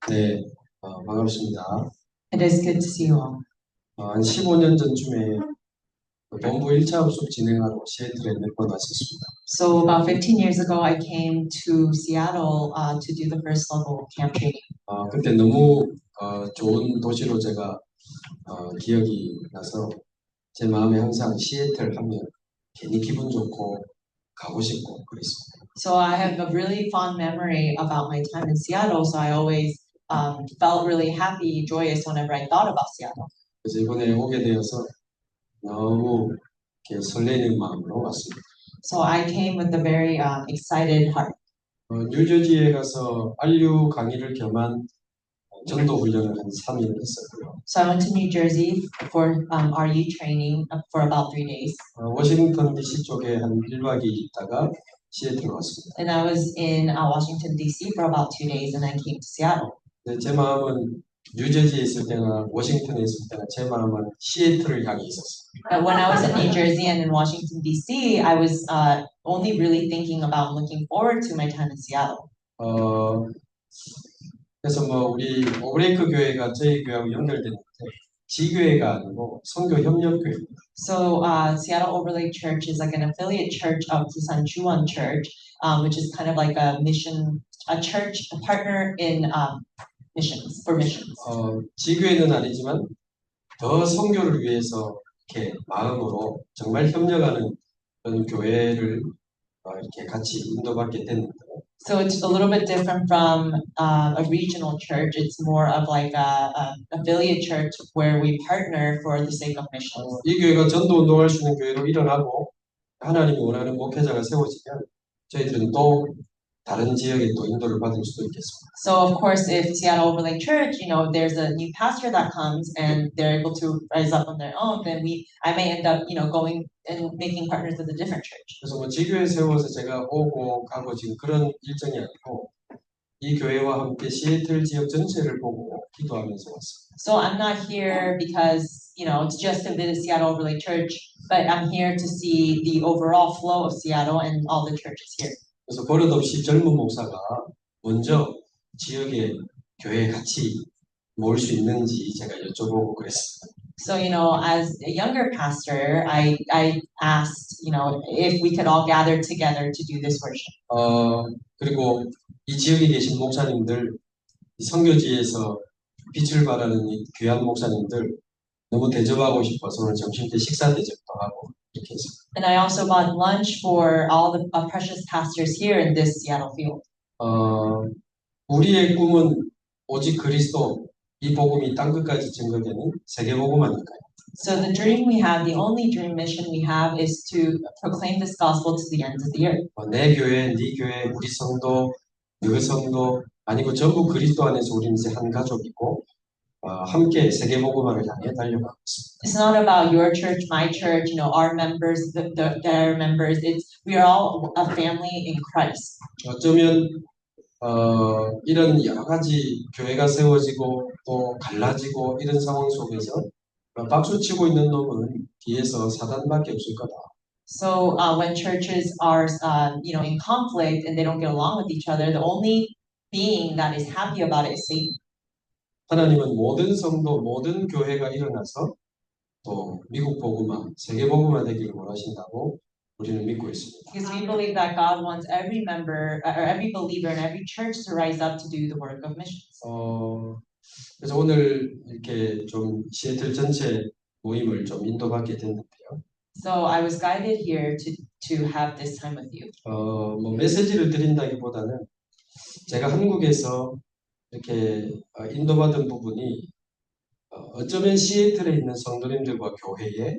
네, 반갑습니다. It is good to see you all. 한 15년 전쯤에 본부 1차 접속 진행하러 시애틀에 몇 번 왔었습니다. So about 15 years ago, I came to Seattle to do the first level camp training. 그때 너무 좋은 도시로 제가 기억이 나서 제 마음에 항상 시애틀 하면 괜히 기분 좋고 가고 싶고 그랬습니다. So I have a really fond memory about my time in Seattle. So I always felt really happy, joyous whenever I thought about Seattle. 그래서 이번에 오게 되어서 너무 이렇게 설레는 마음으로 왔습니다. So I came with a very excited heart. 뉴저지에 가서 안류 강의를 겸한 전도 훈련을 한 3일 했었고요. So I went to New Jersey for RU training for about 3 days. 워싱턴 DC 쪽에 한 1박 2일 있다가 시애틀 왔습니다. And I was in Washington, D.C. for about 2 days, and I came to Seattle. 제 마음은 뉴저지에 있을 때나 워싱턴에 있을 때나 제 마음은 시애틀을 향해 있었어요. But when I was in New Jersey and in Washington, D.C., I was only really thinking about looking forward to my time in Seattle. 그래서 우리 오브레이크 교회가 저희 교회하고 연결되는데 지교회가 아니고 선교 협력교회입니다. So Seattle Overlake Church is like an affiliate church of Busan Juwon Church, which is kind of like a mission, a church, a partner in missions, for missions. 지교회는 아니지만 더 선교를 위해서 이렇게 마음으로 정말 협력하는 그런 교회를 이렇게 같이 인도받게 됐는데. So it's a little bit different from a regional church. It's more of like a affiliate church where we partner for the sake of missions. 이 교회가 전도 운동할 수 있는 교회로 일어나고 하나님이 원하는 목회자가 세워지면 저희들은 또 다른 지역에 또 인도를 받을 수도 있겠습니다. So of course, if Seattle Overlake Church, there's a new pastor that comes and they're able to rise up on their own, then I may end up, going and making partners with a different church. 그래서 지교회 세워서 제가 오고 가고 지금 그런 일정이 아니고 이 교회와 함께 시애틀 지역 전체를 보고 기도하면서 왔습니다. So I'm not here because, it's just to visit Seattle Overlake Church, but I'm here to see the overall flow of Seattle and all the churches here. 그래서 버릇없이 젊은 목사가 먼저 지역에 교회에 같이 모일 수 있는지 제가 여쭤보고 그랬습니다. So, as a younger pastor, I asked, if we could all gather together to do this worship. 그리고 이 지역에 계신 목사님들, 이 선교지에서 빛을 발하는 이 귀한 목사님들 너무 대접하고 싶어서 오늘 점심 때 식사 대접도 하고 이렇게 했습니다. And I also bought lunch for all the precious pastors here in this Seattle field. 우리의 꿈은 오직 그리스도, 이 복음이 땅 끝까지 증거되는 세계 복음 아닐까요? So the dream we have, the only dream mission we have, is to proclaim this gospel to the ends of the earth. 내 교회, 네 교회, 우리 성도, 그 성도 아니고 전부 그리스도 안에서 우리는 이제 한 가족이고 함께 세계 복음화를 향해 달려가고 있습니다. It's not about your church, my church, our members, their members. We are all a family in Christ. 어쩌면 이런 여러 가지 교회가 세워지고 또 갈라지고 이런 상황 속에서 박수치고 있는 놈은 뒤에서 사단밖에 없을 거다. So when churches are, in conflict and they don't get along with each other, the only being that is happy about it is Satan. 하나님은 모든 성도, 모든 교회가 일어나서 또 미국 복음화, 세계 복음화 되기를 원하신다고 우리는 믿고 있습니다. Because we believe that God wants every member or every believer in every church to rise up to do the work of missions. 그래서 오늘 이렇게 좀 시애틀 전체 모임을 좀 인도받게 됐는데요. So I was guided here to have this time with you. 메시지를 드린다기보다는 제가 한국에서 이렇게 인도받은 부분이 어쩌면 시애틀에 있는 성도님들과 교회에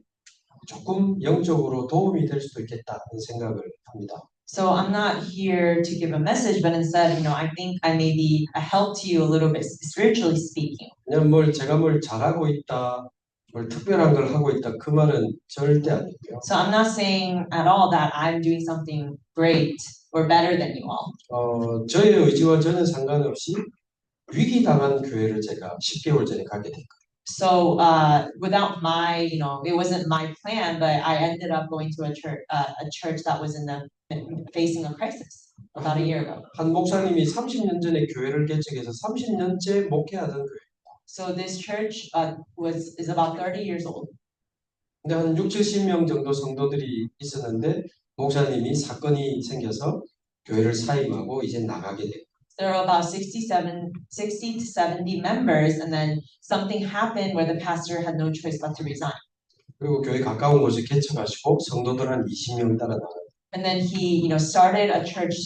조금 영적으로 도움이 될 수도 있겠다는 생각을 합니다. So I'm not here to give a message, but instead, I think I may be a help to you a little bit spiritually speaking. 그냥 제가 뭘 잘하고 있다, 뭘 특별한 걸 하고 있다 그 말은 절대 아니고요. So I'm not saying at all that I'm doing something great or better than you all. 저의 의지와 전혀 상관없이 위기 당한 교회를 제가 10개월 전에 가게 됐거든요. So without my, it wasn't my plan, but I ended up going to a church that was facing a crisis. about a year ago. 한 목사님이 30년 전에 교회를 개척해서 30년째 목회하던 교회. So this church is about 30 years old. 근데 한 6, 70명 정도 성도들이 있었는데 목사님이 사건이 생겨서 교회를 사임하고 이제 나가게 됐고. There were about 60 to 70 members, and then something happened where the pastor had no choice but to resign. 그리고 교회 가까운 곳에 개척하시고 성도들 한 20명 따라 나가요. And then he, started a church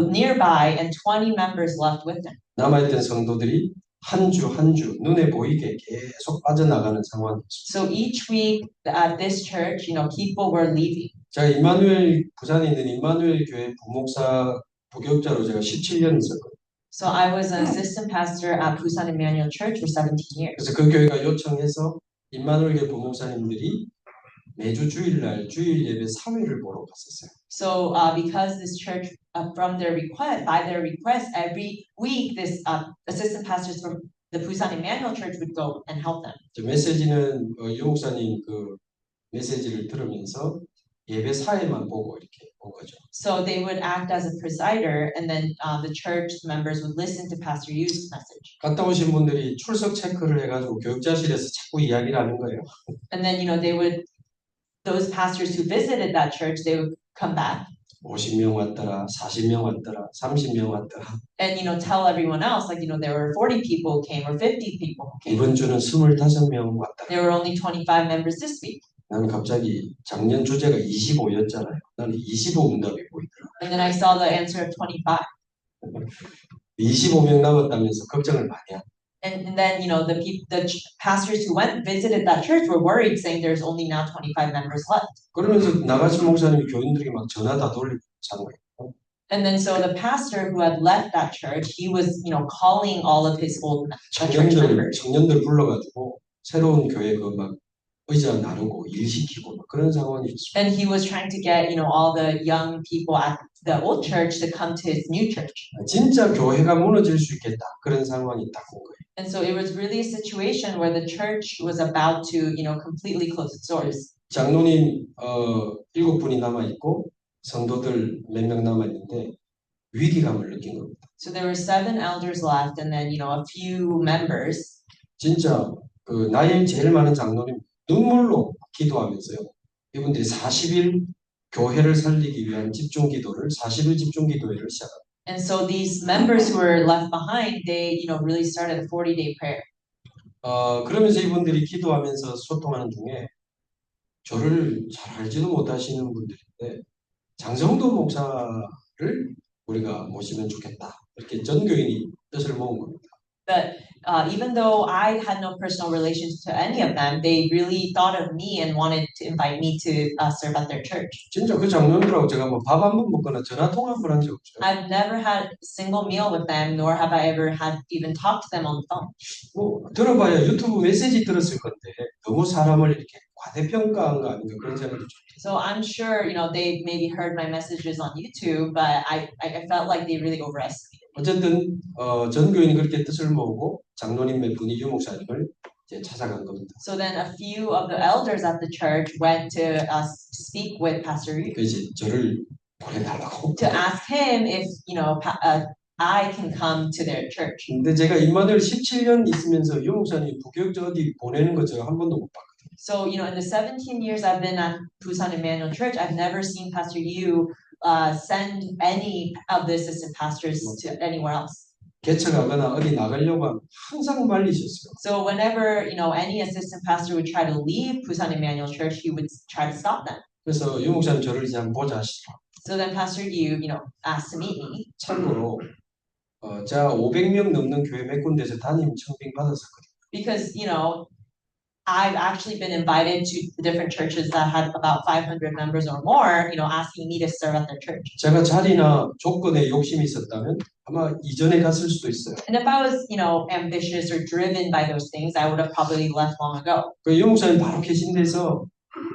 nearby, and 20 members left with him. 남아있던 성도들이 한 주 한 주 눈에 보이게 계속 빠져나가는 상황이었습니다. So each week at this church, people were leaving. 제가 부산에 있는 임마누엘 교회 부목사 부교육자로 제가 17년 있었거든요. So I was an assistant pastor at Busan Emmanuel Church for 17 years. 그래서 그 교회가 요청해서 임마누엘 교회 부목사님들이 매주 주일날 주일 예배 3회를 보러 갔었어요. So because this church, by their request, every week this assistant pastors from the Busan Emmanuel Church would go and help them. 메시지는 유 목사님 그 메시지를 들으면서 예배 4회만 보고 이렇게 온 거죠. So they would act as a presider, and then the church members would listen to Pastor Yu's message. 갔다 오신 분들이 출석 체크를 해가지고 교육자실에서 자꾸 이야기를 하는 거예요. And then those pastors who visited that church, they would come back 50명 왔더라, 40명 왔더라, 30명 왔더라. and tell everyone else, like there were 40 people who came or 50 people who came. 이번 주는 25명 왔다. There were only 25 members this week. 나는 갑자기 작년 주제가 25였잖아요. 나는 25 응답이 보이더라. And then I saw the answer of 25. 25명 남았다면서 걱정을 많이 하고. And then the pastors who visited that church were worried, saying there's only now 25 members left. 그러면서 나가신 목사님이 교인들에게 막 전화 다 돌리고 자는 거예요. And then so the pastor who had left that church, he was calling all of his old church members. 청년들 불러가지고 새로운 교회 그 막 의자 나누고 일 시키고 막 그런 상황이었어요. And he was trying to get all the young people at the old church to come to his new church. 진짜 교회가 무너질 수 있겠다 그런 상황이 딱 온 거예요. And so it was really a situation where the church was about to completely close its doors. 장로님 7분이 남아 있고 성도들 몇 명 남아 있는데 위기감을 느낀 겁니다. So there were 7 elders left, and then a few members. 진짜 그 나이 제일 많은 장로님 눈물로 기도하면서요. 이분들이 40일 교회를 살리기 위한 집중 기도를 40일 집중 기도회를 시작합니다. And so these members who were left behind, they really started a 40-day prayer. 그러면서 이분들이 기도하면서 소통하는 중에 저를 잘 알지도 못하시는 분들인데 장성도 목사를 우리가 모시면 좋겠다. 이렇게 전교인이 뜻을 모은 겁니다. But even though I had no personal relations to any of them, they really thought of me and wanted to invite me to serve at their church. 진짜 그 장로님들하고 제가 뭐 밥 한 번 먹거나 전화 통화 한 번 한 적 없어요. I've never had a single meal with them, nor have I ever had even talked to them on the phone. 뭐 들어봐야 유튜브 메시지 들었을 건데 너무 사람을 이렇게 과대평가한 거 아닌가 그런 생각이 좀. So I'm sure they maybe heard my messages on YouTube, but I felt like they really overestimated. 어쨌든 전교인이 그렇게 뜻을 모으고 장로님 몇 분이 유 목사님을 이제 찾아간 겁니다. So then a few of the elders at the church went to speak with Pastor Yu. 이제 저를 보내달라고. To ask him if I can come to their church. 근데 제가 임마누엘 17년 있으면서 유 목사님 부교육자 어디 보내는 거 제가 한 번도 못 봤거든요. So in the 17 years I've been at Busan Emmanuel Church, I've never seen Pastor Yu send any of the assistant pastors to anywhere else. 개척하거나 어디 나가려고 하면 항상 말리셨어요. So whenever any assistant pastor would try to leave Busan Emmanuel Church, he would try to stop them. 그래서 유 목사님 저를 이제 한번 보자 하시더라고요. So then Pastor Yu, asked to meet me. 참고로 제가 500명 넘는 교회 몇 군데에서 담임 청빙 받았었거든요. Because I've actually been invited to the different churches that had about 500 members or more, asking me to serve at their church. 제가 자리나 조건에 욕심이 있었다면 아마 이전에 갔을 수도 있어요. And if I was, ambitious or driven by those things, I would have probably left long ago. 그 유 목사님 바로 계신 데서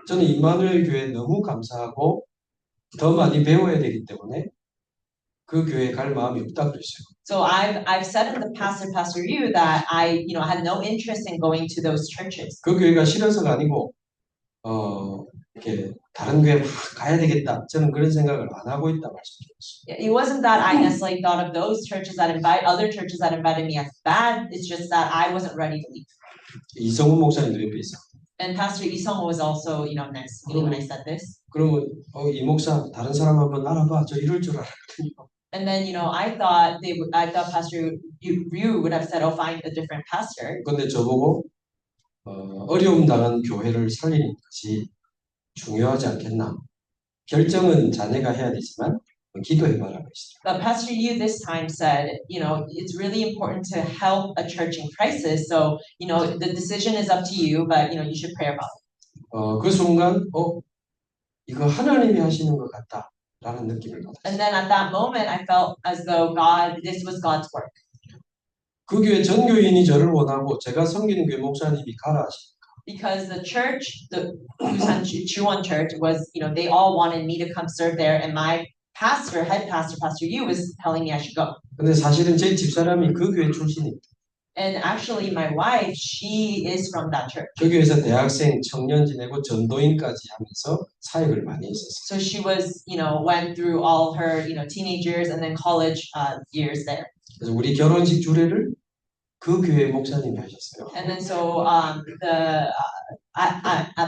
저는 임마누엘 교회에 너무 감사하고 더 많이 배워야 되기 때문에 그 교회에 갈 마음이 없다 그랬어요. So I've said in the past to Pastor Yu that I had no interest in going to those churches. 그 교회가 싫어서가 아니고 이렇게 다른 교회 막 가야 되겠다. 저는 그런 생각을 안 하고 있다 말씀드렸어요. It wasn't that I necessarily thought of those churches that invite other churches that invited me as bad. It's just that I wasn't ready to leave. 이성훈 목사님도 옆에 있어. And Pastor Isong was also, next to me when I said this. 그러면 이 목사 다른 사람 한번 알아봐. 저 이럴 줄 알았거든요. And then, I thought Pastor Ryu would have said, "Oh, find a different pastor." 근데 저보고 어려움 당한 교회를 살리는 것이 중요하지 않겠나? 결정은 자네가 해야 되지만 기도해봐라 그러시더라고요. But Pastor Yu this time said, it's really important to help a church in crisis. So, the decision is up to you, but you should pray about it. 그 순간 이거 하나님이 하시는 것 같다라는 느낌을 받았어요. And then at that moment, I felt as though this was God's work. 그 교회 전교인이 저를 원하고 제가 섬기는 교회 목사님이 가라 하시니까. Because the church, the Busan Chuwon Church, was, they all wanted me to come serve there, and my head pastor, Pastor Yu, was telling me I should go. 근데 사실은 제 집사람이 그 교회 출신입니다. And actually, my wife, she is from that church. 그 교회에서 대학생, 청년 지내고 전도인까지 하면서 사역을 많이 했었어요. So she was, went through all her, teenage years and then college years there. 그래서 우리 결혼식 주례를 그 교회 목사님이 하셨어요. And then so at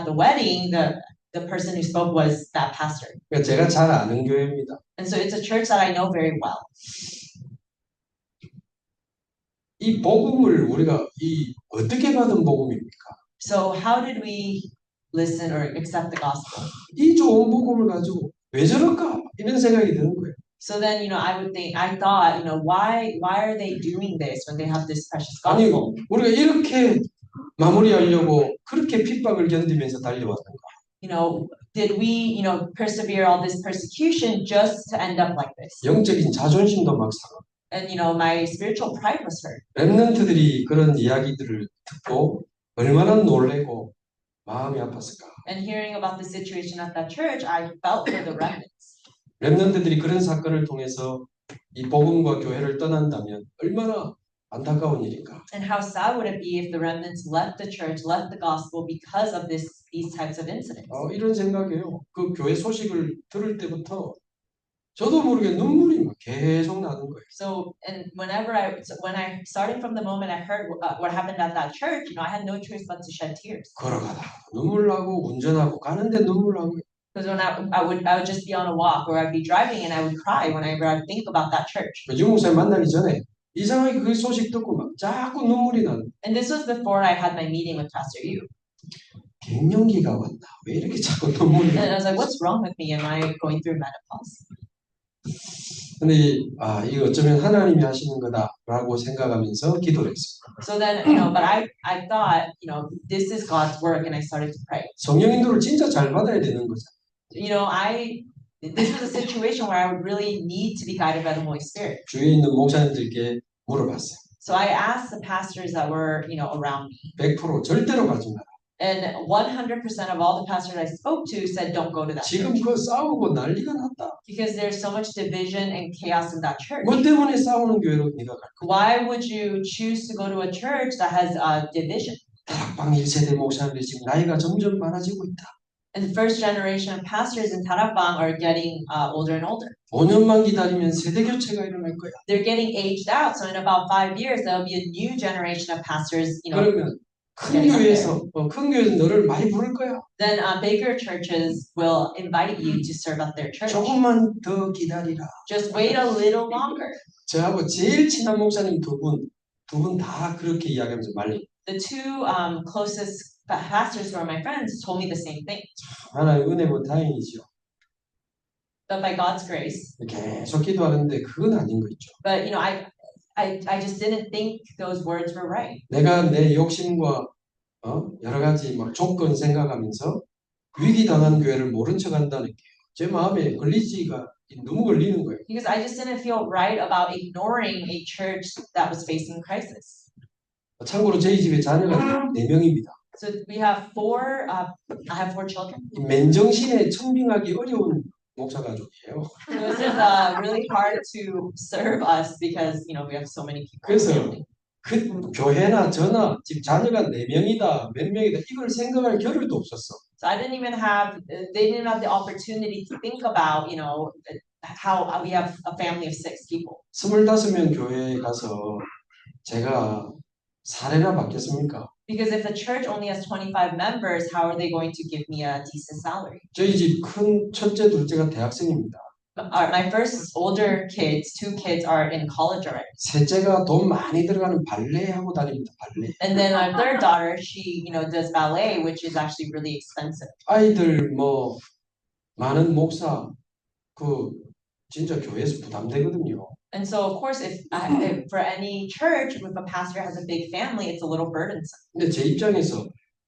the wedding, the person who spoke was that pastor. 그러니까 제가 잘 아는 교회입니다. And so it's a church that I know very well. 이 복음을 우리가 어떻게 받은 복음입니까? So how did we listen or accept the gospel? 이 좋은 복음을 가지고 왜 저럴까? 이런 생각이 드는 거예요. So then, I thought, why are they doing this when they have this precious 아니, gospel? 우리가 이렇게 마무리하려고 그렇게 핍박을 견디면서 달려왔는가? Did we, persevere all this persecution just to end up like this? 영적인 자존심도 막 상하고. And, my spiritual pride was hurt. 렘넌트들이 그런 이야기들을 듣고 얼마나 놀래고 마음이 아팠을까? And hearing about the situation at that church, I felt for the remnants. 렘넌트들이 그런 사건을 통해서 이 복음과 교회를 떠난다면 얼마나 안타까운 일인가? And how sad would it be if the remnants left the church, left the gospel because of these types of incidents? 이런 생각이에요. 그 교회 소식을 들을 때부터 저도 모르게 눈물이 막 계속 나는 거예요. So, and when I starting from the moment I heard what happened at that church, I had no choice but to shed tears. 걸어가다 눈물 나고 운전하고 가는데 눈물 나고. Because when I would just be on a walk or I'd be driving and I would cry whenever I think about that church. 유 목사님 만나기 전에 이상하게 그 소식 듣고 막 자꾸 눈물이 나는. And this was before I had my meeting with Pastor Yu. 갱년기가 왔나? 왜 이렇게 자꾸 눈물이 나? And I was like, what's wrong with me? Am I going through menopause? 근데 이거 어쩌면 하나님이 하시는 거다라고 생각하면서 기도를 했습니다. So then, but I thought, this is God's work, and I started to pray. 성령 인도를 진짜 잘 받아야 되는 거죠. This was a situation where I would really need to be guided by the Holy Spirit. 주위에 있는 목사님들께 물어봤어요. So I asked the pastors that were, around me. 100% 절대로 가지 마라. And 100% of all the pastors I spoke to said, don't go to that 지금 church. 그 싸우고 난리가 났다. Because there's so much division and chaos in that church. 뭐 때문에 싸우는 교회로 네가 갈까? Why would you choose to go to a church that has division? 다락방 1세대 목사님들이 지금 나이가 점점 많아지고 있다. And the first generation of pastors in Tarapang are getting older and older. 5년만 기다리면 세대 교체가 일어날 거야. They're getting aged out, so in about 5 years there'll be a new generation of pastors. 그러면 큰 교회에서 너를 많이 부를 거야. Then bigger churches will invite you to serve at their church. 조금만 더 기다리라. Just wait a little longer. 저하고 제일 친한 목사님 두 분 다 그렇게 이야기하면서 말리. The two closest pastors who are my friends told me the same thing. 하나님 은혜고 다행이죠. But by God's grace. 계속 기도하는데 그건 아닌 거 있죠. But I just didn't think those words were right. 내가 내 욕심과 여러 가지 막 조건 생각하면서 위기 당한 교회를 모른 척한다는 게 제 마음에 너무 걸리는 거예요. Because I just didn't feel right about ignoring a church that was facing crisis. 참고로 저희 집에 자녀가 4명입니다. So we have I have 4 children. 맨정신에 청빙하기 어려운 목사 가족이에요. So this is really hard to serve us because we have so many people. 그래서 그 교회나 저나 집 자녀가 4명이다 몇 명이다 이걸 생각할 겨를도 없었어. So I didn't even have, they didn't have the opportunity to think about, you know, how we have a family of 6 people. 25명 교회에 가서 제가 사례나 받겠습니까? Because if the church only has 25 members, how are they going to give me a decent salary? 저희 집 큰 첫째, 둘째가 대학생입니다. My first older kids, 2 kids are in college already. 셋째가 돈 많이 들어가는 발레 하고 다닙니다. 발레. And then our third daughter, she, you know, does ballet, which is actually really expensive. 아이들 뭐 많은 목사 그 진짜 교회에서 부담되거든요. And so, of course, if for any church, if a pastor has a big family, it's a little burdensome. 근데 제 입장에서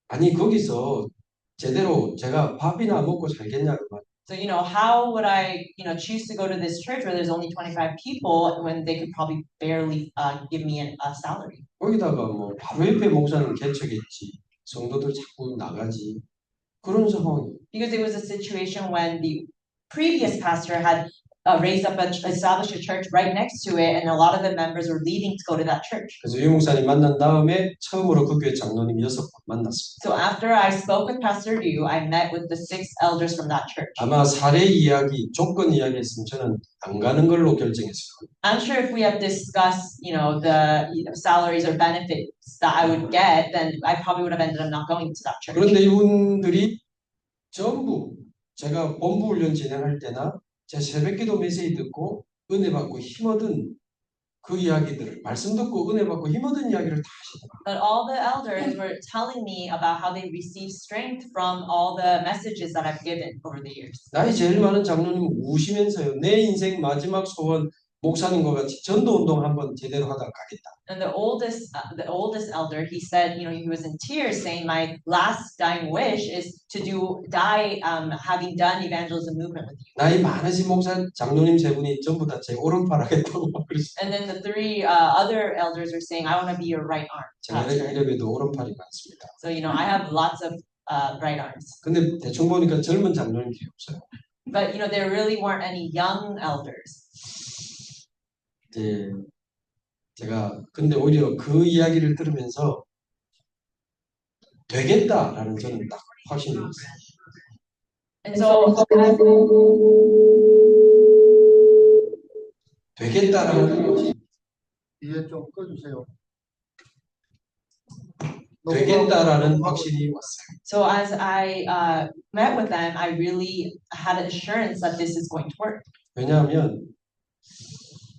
아니 거기서 제대로 제가 밥이나 먹고 살겠냐고 So, you know, how would I, you know, choose to go to this church where there's only 25 people when they could probably barely give me a salary? 거기다가 뭐 바로 옆에 목사는 개척했지 성도들 자꾸 나가지 그런 상황이. Because it was a situation when the previous pastor had raised up established a church right next to it, and a lot of the members were leaving to go to that church. 그래서 유 목사님 만난 다음에 처음으로 그 교회 장로님 6번 만났습니다. So after I spoke with Pastor Liu, I met with the 6 elders from that church. 아마 사례 이야기, 조건 이야기 했으면 저는 안 가는 걸로 결정했을 거예요. I'm sure if we had discussed, you know, the salaries or benefits that I would get, then I probably would have ended up not going to that church. 그런데 이분들이 전부 제가 본부 훈련 진행할 때나 제 새벽기도 메시지 듣고 은혜 받고 힘 얻은 그 이야기들을 말씀 듣고 은혜 받고 힘 얻은 이야기를 다 하시더라고요. But all the elders were telling me about how they received strength from all the messages that I've given over the years. 나이 제일 많은 장로님 우시면서요. 내 인생 마지막 소원 목사님과 같이 전도 운동 한번 제대로 하다 가겠다. And the oldest elder, he said, you know, he was in tears, saying, "My last dying wish is to die, having done evangelism movement with you." 나이 많으신 목사 장로님 세 분이 전부 다 제 오른팔 하겠다고 막 그랬어요. And then the 3 other elders were saying, "I want to be your right arm." 제가 이래봬도 오른팔이 많습니다. So you know, I have lots of right arms. 근데 대충 보니까 젊은 장로님이 없어요. But you know, there really weren't any young elders. 예, 제가 근데 오히려 그 이야기를 들으면서 되겠다라는 저는 딱 확신이 있어요. And so 되겠다라는 것이 뒤에 좀 꺼주세요. 되겠다라는 확신이 왔어요. So as I met with them, I really had an assurance that this is going to work. 왜냐하면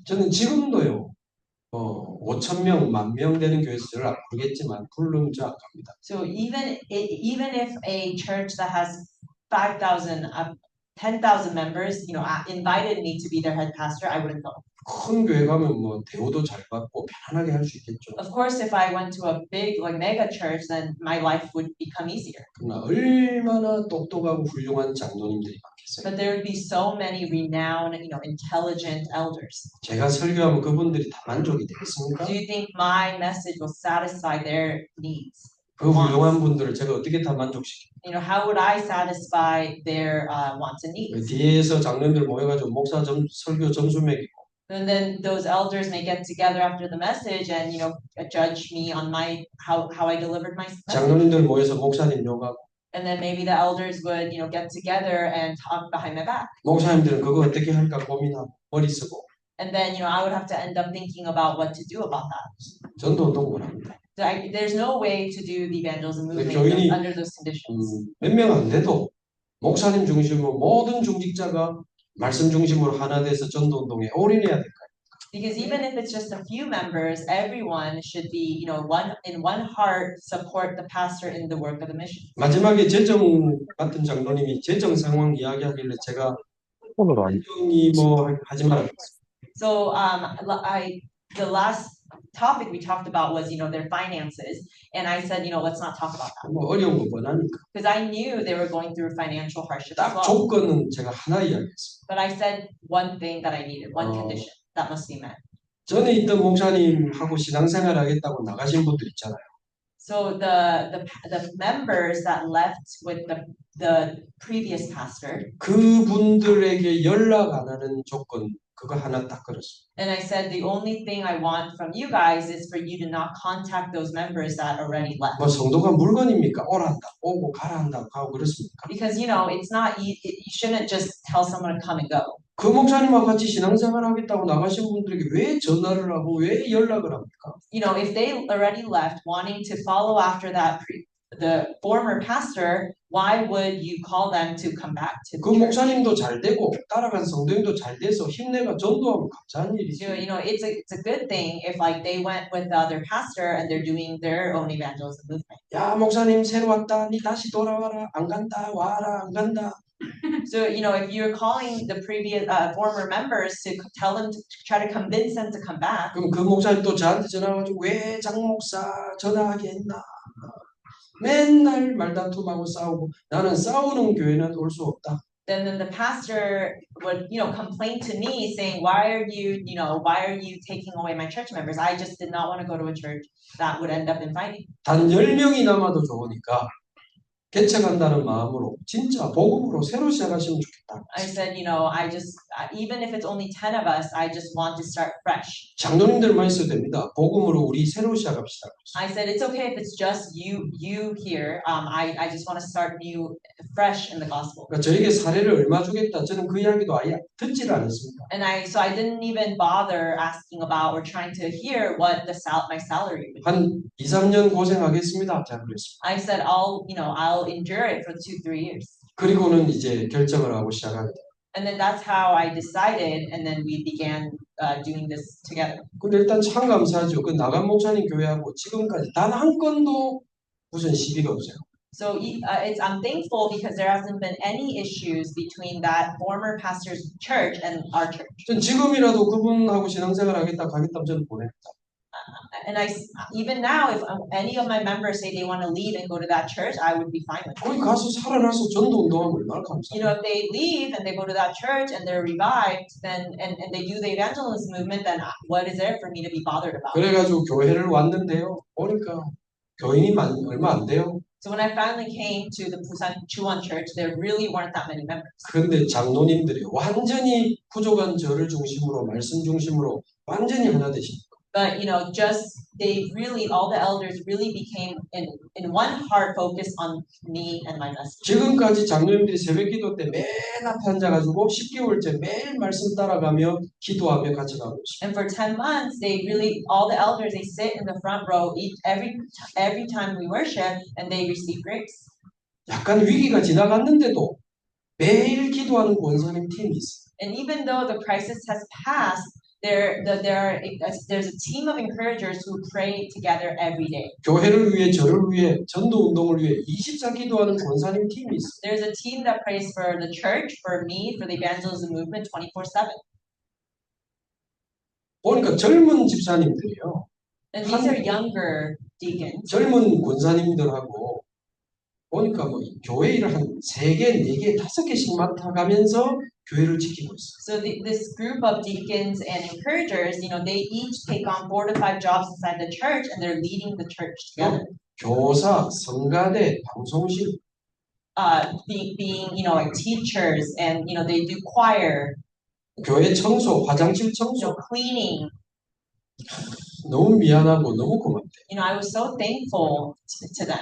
저는 지금도요. 5,000명, 10,000명 되는 교회에서 저를 안 부르겠지만 부르면 저 안 갑니다. So even if a church that has 5,000, 10,000 members, you know, invited me to be their head pastor, I wouldn't go. 큰 교회 가면 뭐 대우도 잘 받고 편안하게 할 수 있겠죠. Of course, if I went to a big, like mega church, then my life would become easier. 그러나 얼마나 똑똑하고 훌륭한 장로님들이 많겠어요. But there would be so many renowned, you know, intelligent elders. 제가 설교하면 그분들이 다 만족이 되겠습니까? Do you think my message will satisfy their needs? 그 훌륭한 분들을 제가 어떻게 다 만족시킵니까? You know, how would I satisfy their wants and needs? 뒤에서 장로님들 모여가지고 목사 설교 점수 매기고 And then those elders may get together after the message and, you know, judge me on how I delivered my message. 장로님들 모여서 목사님 욕하고 And then maybe the elders would, you know, get together and talk behind my back. 목사님들은 그거 어떻게 할까 고민하고 머리 쓰고 And then, you know, I would have to end up thinking about what to do about that. 전도 운동 못 합니다. So there's no way to do the evangelism movement 교인이, under those conditions. 몇 명 안 돼도 목사님 중심으로 모든 중직자가 말씀 중심으로 하나 돼서 전도 운동에 올인해야 될까요? Because even if it's just a few members, everyone should be, you know, in one heart support the pastor in the work of the mission. 마지막에 재정 같은 장로님이 재정 상황 이야기하길래 제가 재정이 뭐 하지 말라. So the last topic we talked about was, you know, their finances, and I said, you know, let's not talk about that 뭐 어려운 거 뻔하니까. because I knew they were going through financial hardship as 딱 well. 조건은 제가 하나 이야기했어요. But I said one thing that I needed, one condition that must be met. 전에 있던 목사님하고 신앙생활 하겠다고 나가신 분들 있잖아요. So the members that left with the previous pastor, 그분들에게 연락 안 하는 조건 그거 하나 딱 걸었습니다. And I said, the only thing I want from you guys is for you to not contact those members that already left. 뭐 성도가 물건입니까? 오란다, 오고 가란다 하고 그렇습니까? Because, it's not, you shouldn't just tell someone to come and go. 그 목사님과 같이 신앙생활 하겠다고 나가신 분들에게 왜 전화를 하고 왜 연락을 합니까? If they already left wanting to follow after the former pastor, why would you call them to come back to 그 the church? 목사님도 잘 되고 따라간 성도님도 잘 돼서 힘내가 전도하면 감사한 일이죠. It's a good thing if like they went with the other pastor and they're doing their own evangelism movement. 야 목사님 새로 왔다, 니 다시 돌아와라, 안 간다, 와라, 안 간다. So if you're calling the previous former members to tell them to try to convince them to come back, 그럼 그 목사님 또 저한테 전화가지고 왜 장 목사 전화하게 했나? 맨날 말다툼하고 싸우고 나는 싸우는 교회는 올 수 없다. then the pastor would complain to me saying, why are you taking away my church members? I just did not want to go to a church that would end up in fighting. 단 10명이 남아도 좋으니까 개척한다는 마음으로 진짜 복음으로 새로 시작하시면 좋겠다. I said, I just even if it's only 10 of us, I just want to start fresh. 장로님들만 있어도 됩니다. 복음으로 우리 새로 시작합시다. I said, it's okay if it's just you here. I just want to start new, fresh in the gospel. 그러니까 저에게 사례를 얼마 주겠다. 저는 그 이야기도 아예 듣지를 않았습니다. And so I didn't even bother asking about or trying to hear what my salary would be. 한 2, 3년 고생하겠습니다. 자 그랬습니다. I said, I'll endure it for 2-3 years. 그리고는 이제 결정을 하고 시작합니다. And then that's how I decided, and then we began doing this together. 근데 일단 참 감사하죠. 그 나간 목사님 교회하고 지금까지 단 한 건도 무슨 시비가 없어요. So I'm thankful because there hasn't been any issues between that former pastor's church and our church. 전 지금이라도 그분하고 신앙생활 하겠다 가겠다면 저는 보냅니다. And even now, if any of my members say they want to leave and go to that church, I would be fine with it. 거기 가서 살아나서 전도 운동하면 얼마나 감사해요. If they leave and they go to that church and they're revived, then and they do the evangelism movement, then what is there for me to be bothered about? 그래가지고 교회를 왔는데요. 보니까 교인이 얼마 안 돼요. So when I finally came to the Busan Chuan Church, there really weren't that many members. 그런데 장로님들이 완전히 부족한 저를 중심으로 말씀 중심으로 완전히 하나 되십니다. But all the elders really became in one heart focused on me and my message. 지금까지 장로님들이 새벽기도 때 맨 앞에 앉아가지고 10개월째 매일 말씀 따라가며 기도하며 같이 가고 있습니다. And for 10 months, all the elders, they sit in the front row every time we worship, and they receive grace. 약간 위기가 지나갔는데도 매일 기도하는 권사님 팀이 있어요. And even though the crisis has passed, there's a team of encouragers who pray together every day. 교회를 위해 저를 위해 전도 운동을 위해 24 기도하는 권사님 팀이 있어요. There's a team that prays for the church, for me, for the evangelism movement 24/7. 보니까 젊은 집사님들이요. And these are younger deacons. 젊은 권사님들하고 보니까 뭐 교회 일을 한 3개, 4개, 5개씩 맡아가면서 교회를 지키고 있어요. So this group of deacons and encouragers, they each take on 4 to 5 jobs inside the church, and they're leading the church together. 교사, 성가대, 방송실. Being like teachers, and they do choir. 교회 청소, 화장실 청소. Cleaning. 너무 미안하고 너무 고맙대. I was so thankful to them.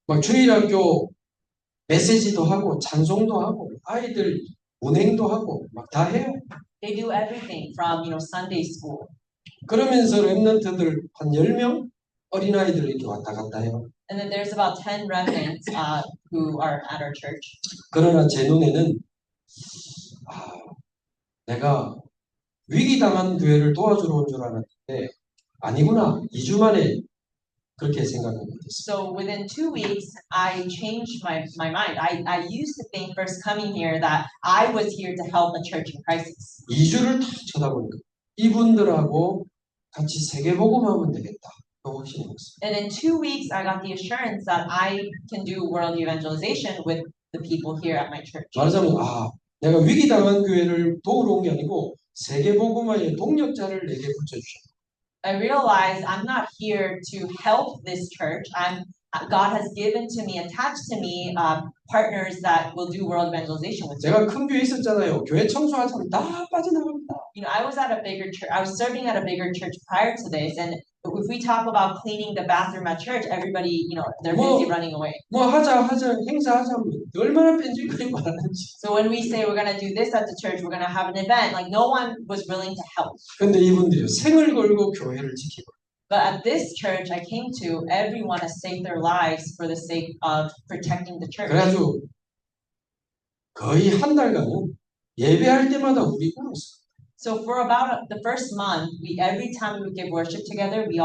막 주일학교 메시지도 하고 찬송도 하고 아이들 운행도 하고 막 다 해요. They do everything from Sunday school. 그러면서 렘넌트들 한 10명 어린아이들 이렇게 왔다 갔다 해요. And then there's about 10 remnants who are at our church. 그러나 제 눈에는 내가 위기 당한 교회를 도와주러 온 줄 알았는데 아니구나. 2주 만에 그렇게 생각하게 됐어요. So within 2 weeks, I changed my mind. I used to think first coming here that I was here to help a church in crisis. 2주를 다 쳐다보니까 이분들하고 같이 세계복음하면 되겠다. 확신이 있어요. And in 2 weeks, I got the assurance that I can do world evangelization with the people here at my church. 말하자면 내가 위기 당한 교회를 도우러 온 게 아니고 세계복음화의 동력자를 내게 붙여주셨다. I realized I'm not here to help this church. I'm God has given to me, attached to me, partners that will do world evangelization with me. 제가 큰 교회 있었잖아요. 교회 청소하자면 다 빠져나갑니다. You know, I was at a bigger church. I was serving at a bigger church prior to this, and if we talk about cleaning the bathroom at church, everybody, you know, they're busy running away. 뭐 하자 행사하자면 얼마나 뺀질거리고 하는지. So when we say we're gonna do this at the church, we're gonna have an event, like no one was willing to help. 근데 이분들이 생을 걸고 교회를 지키고. But at this church I came to, everyone has saved their lives for the sake of protecting the church. 그래가지고 거의 한 달간은 예배할 때마다 우리 울었어. So for about the first month, every time we would give worship together, we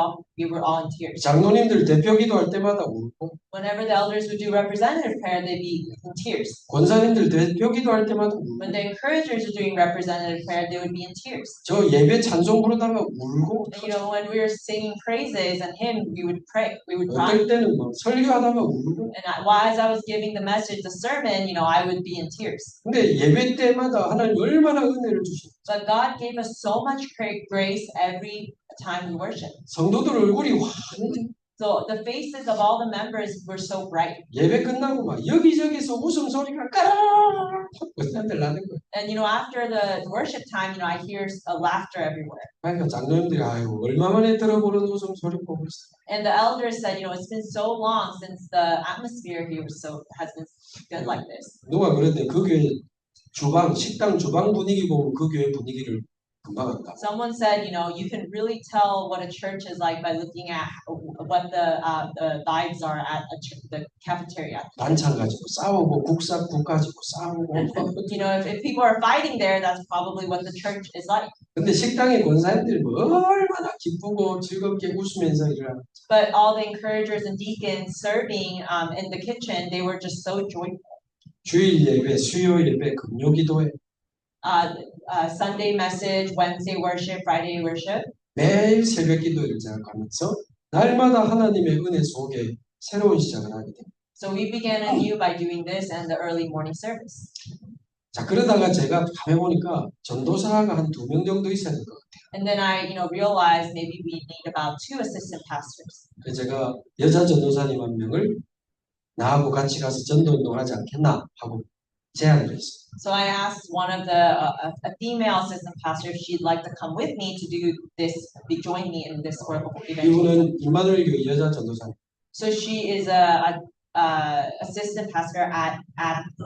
were all in tears. 장로님들 대표 기도할 때마다 울고, Whenever the elders would do representative prayer, they'd be in tears. 권사님들 대표 기도할 때마다 울고, When the encouragers were doing representative prayer, they would be in tears. 저 예배 찬송 부르다가 울고, And, you know, when we were singing praises and hymn, we would pray, we would cry. 어떨 때는 뭐 설교하다가 울고. While as I was giving the message, the sermon, you know, I would be in tears. 근데 예배 때마다 하나님 얼마나 은혜를 주시고, But God gave us so much grace every time we worship. 성도들 얼굴이 환히 So the faces of all the members were so bright. 예배 끝나고 막 여기저기서 웃음소리가 까라락 하고 나는 거예요. And you know, after the worship time, you know, I hear a laughter everywhere. 그러니까 장로님들이 아이고 얼마 만에 들어보는 웃음소리고 그랬어. And the elders said, you know, it's been so long since the atmosphere here has been good like this. 누가 그랬는데 그 교회 식당 주방 분위기 보면 그 교회 분위기를 금방 안다. Someone said, you know, you can really tell what a church is like by looking at what the vibes are at the cafeteria. 반찬 가지고 싸우고 국 가지고 싸우고. You know, if people are fighting there, that's probably what the church is like. 근데 식당의 권사님들 뭐 얼마나 기쁘고 즐겁게 웃으면서 일하는. But all the encouragers and deacons serving in the kitchen, they were just so joyful. 주일 예배, 수요일 예배, 금요 기도회. Sunday message, Wednesday worship, Friday worship. 매일 새벽 기도회를 제가 가면서 날마다 하나님의 은혜 속에 새로운 시작을 하게 됩니다. So we began anew by doing this and the early morning service. 자, 그러다가 제가 가면 보니까 전도사가 한 2명 정도 있어야 될 것 같아요. And then I, you know, realized maybe we need about 2 assistant pastors. 그래서 제가 여자 전도사님 한 명을 나하고 같이 가서 전도운동 하지 않겠나 하고 제안을 했어요. So I asked one of the a female assistant pastor if she'd like to come with me to do this, join me in this work of evangelism. 이분은 임마누엘 교회 여자 전도사님. So she is a assistant pastor at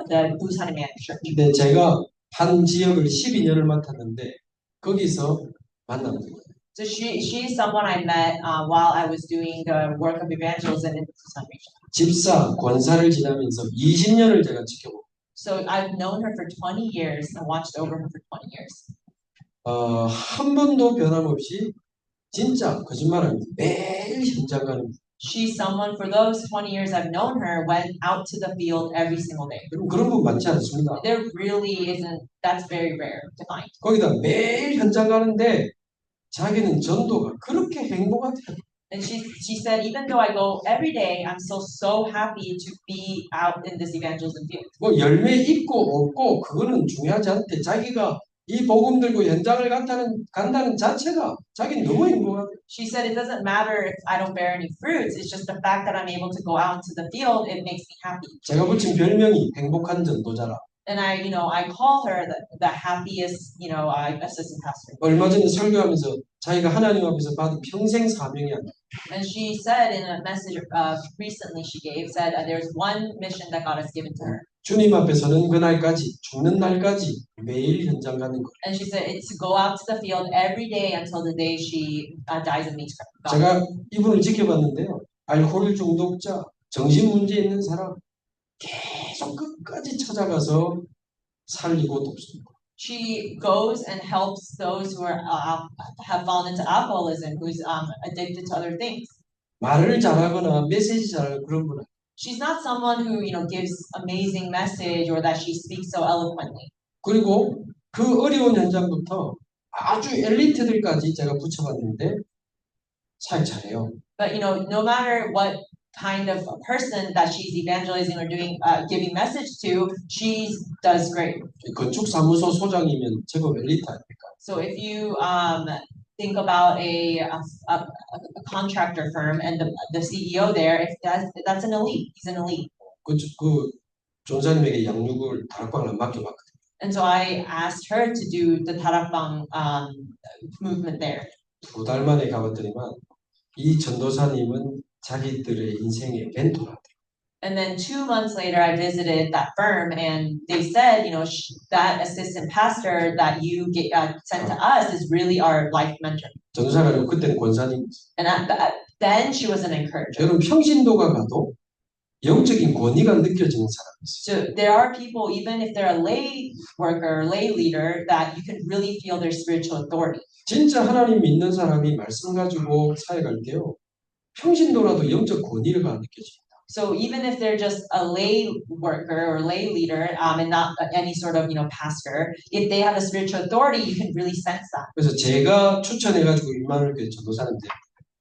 the Busan Man Church. 근데 제가 한 지역을 12년을 맡았는데 거기서 만난 거예요. So she's someone I met while I was doing the work of evangelism in Busan region. 집사, 권사를 지나면서 20년을 제가 지켜보고. So I've known her for 20 years and watched over her for 20 years. 한 번도 변함없이 진짜 거짓말 아니고 매일 현장 가는. She's someone, for those 20 years I've known her, went out to the field every single day. 그런 분 많지 않습니다. There really isn't, that's very rare to find. 거기다 매일 현장 가는데 자기는 전도가 그렇게 행복하대요. And she said, even though I go every day, I'm still so happy to be out in this evangelism field. 뭐 열매 있고 없고 그거는 중요하지 않대. 자기가 이 복음 들고 현장을 간다는 자체가 자기는 너무 행복하대. She said it doesn't matter if I don't bear any fruits. It's just the fact that I'm able to go out into the field. It makes me happy. 제가 붙인 별명이 행복한 전도자라. And I call her the happiest, assistant pastor. 얼마 전에 설교하면서 자기가 하나님 앞에서 받은 평생 사명이 아니야. And she said in a message recently she gave, said there's one mission that God has given to her. 주님 앞에 서는 그날까지, 죽는 날까지 매일 현장 가는 거. And she said it's to go out to the field every day until the day she dies and meets God. 제가 이분을 지켜봤는데요. 알코올 중독자, 정신 문제 있는 사람 계속 끝까지 찾아가서 살리고 돕습니다. She goes and helps those who are have fallen into alcoholism, who's addicted to other things. 말을 잘하거나 메시지 잘하는 그런 분은 She's not someone who gives amazing message or that she speaks so eloquently. 그리고 그 어려운 현장부터 아주 엘리트들까지 제가 붙여봤는데 잘 잘해요. But no matter what kind of person that she's evangelizing or doing giving message to, she does great. 건축사무소 소장이면 제법 엘리트 아닙니까? So if think about a contractor firm and the CEO there, if that's an elite, he's an elite. 그 전사님에게 양육을 다락방을 맡겨봤거든요. And so I asked her to do the 다락방 movement there. 2달 만에 가봤더니만 이 전도사님은 자기들의 인생의 멘토라. And then 2 months later, I visited that firm, and they said, that assistant pastor that you sent to us is really our life mentor. 전도사가 아니고 그때는 권사님. And then she was an encourager. 여러분 평신도가 가도 영적인 권위가 느껴지는 사람이 있어요. So there are people, even if they're a lay worker, lay leader, that you can really feel their spiritual authority. 진짜 하나님 믿는 사람이 말씀 가지고 사역할 때요. 평신도라도 영적 권위가 느껴집니다. So even if they're just a lay worker or lay leader, and not any sort of pastor, if they have a spiritual authority, you can really sense that. 그래서 제가 추천해가지고 임마누엘 교회 전도사님 때.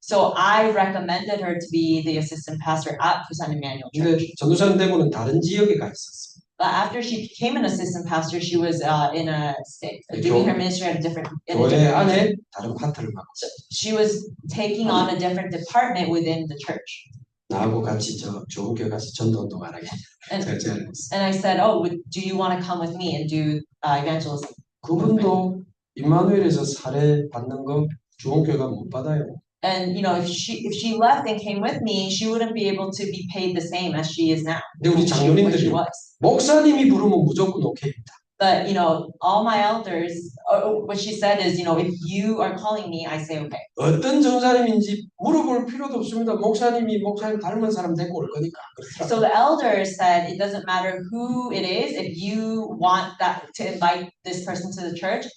So I recommended her to be the assistant pastor at Busan Emmanuel 근데 Church. 전도사님 되고는 다른 지역에 가 있었어요. But after she became an assistant pastor, she was in a state, doing her ministry at a different. 교회 안에 다른 파트를 맡고 있어요. She was taking on a different department within the church. 나하고 같이 저 좋은 교회 가서 전도 운동 안 하게 제가 제안했어요. And I said, "Oh, do you want to come with me and do evangelism?" 그분도 임마누엘에서 사례 받는 거 좋은 교회가 못 받아요. And if she left and came with me, she wouldn't be able to be paid the same as she is now. 근데 우리 What 장로님들이 she was. 목사님이 부르면 무조건 오케이입니다. But all my elders, what she said is, if you are calling me, I say okay. 어떤 전사님인지 물어볼 필요도 없습니다. 목사님 닮은 사람 데리고 올 거니까. So the elders said it doesn't matter who it is. If you want that to invite this person to the church,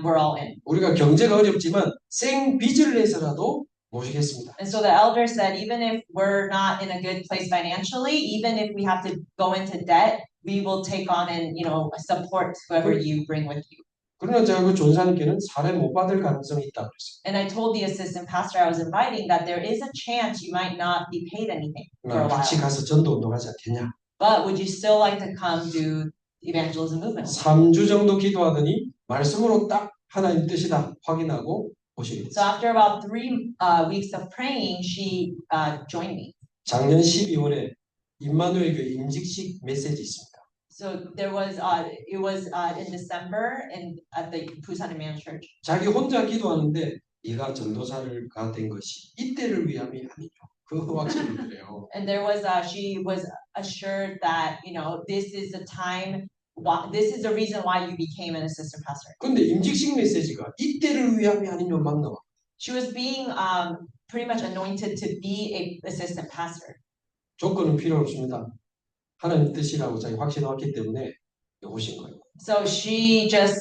we're all in. 우리가 경제가 어렵지만 생빚을 내서라도 모시겠습니다. And so the elders said, even if we're not in a good place financially, even if we have to go into debt, we will take on and support whoever you bring with you. 그러나 제가 그 전사님께는 사례 못 받을 가능성이 있다고 그랬어요. And I told the assistant pastor I was inviting that there is a chance you might not be paid anything for a 같이 while. 가서 전도 운동하지 않겠냐? But would you still like to come do evangelism movement? 3주 정도 기도하더니 말씀으로 딱 하나님 뜻이다 확인하고 오시게 So 됐어요. after about 3 weeks of praying, she joined me. 작년 12월에 임마누엘 교회 임직식 메시지 있습니다. So there was it was in December at the Busan Emmanuel Church. 자기 혼자 기도하는데 네가 전도사가 된 것이 이때를 위함이 아니죠. 그 확신을 그래요. And there was she was assured that this is the time. This is the reason why you became an assistant pastor. 근데 임직식 메시지가 이때를 위함이 아니면 막 나와. She was being pretty much anointed to be a assistant pastor. 조건은 필요 없습니다. 하나님 뜻이라고 자기 확신해왔기 때문에 오신 거예요. So she just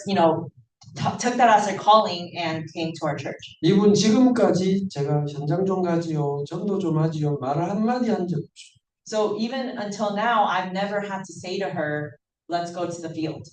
took that as her calling and came to our church. 이분 지금까지 제가 현장 좀 가지요, 전도 좀 하지요 말을 한마디 한 적 없어요. So even until now, I've never had to say to her, "Let's go to the field."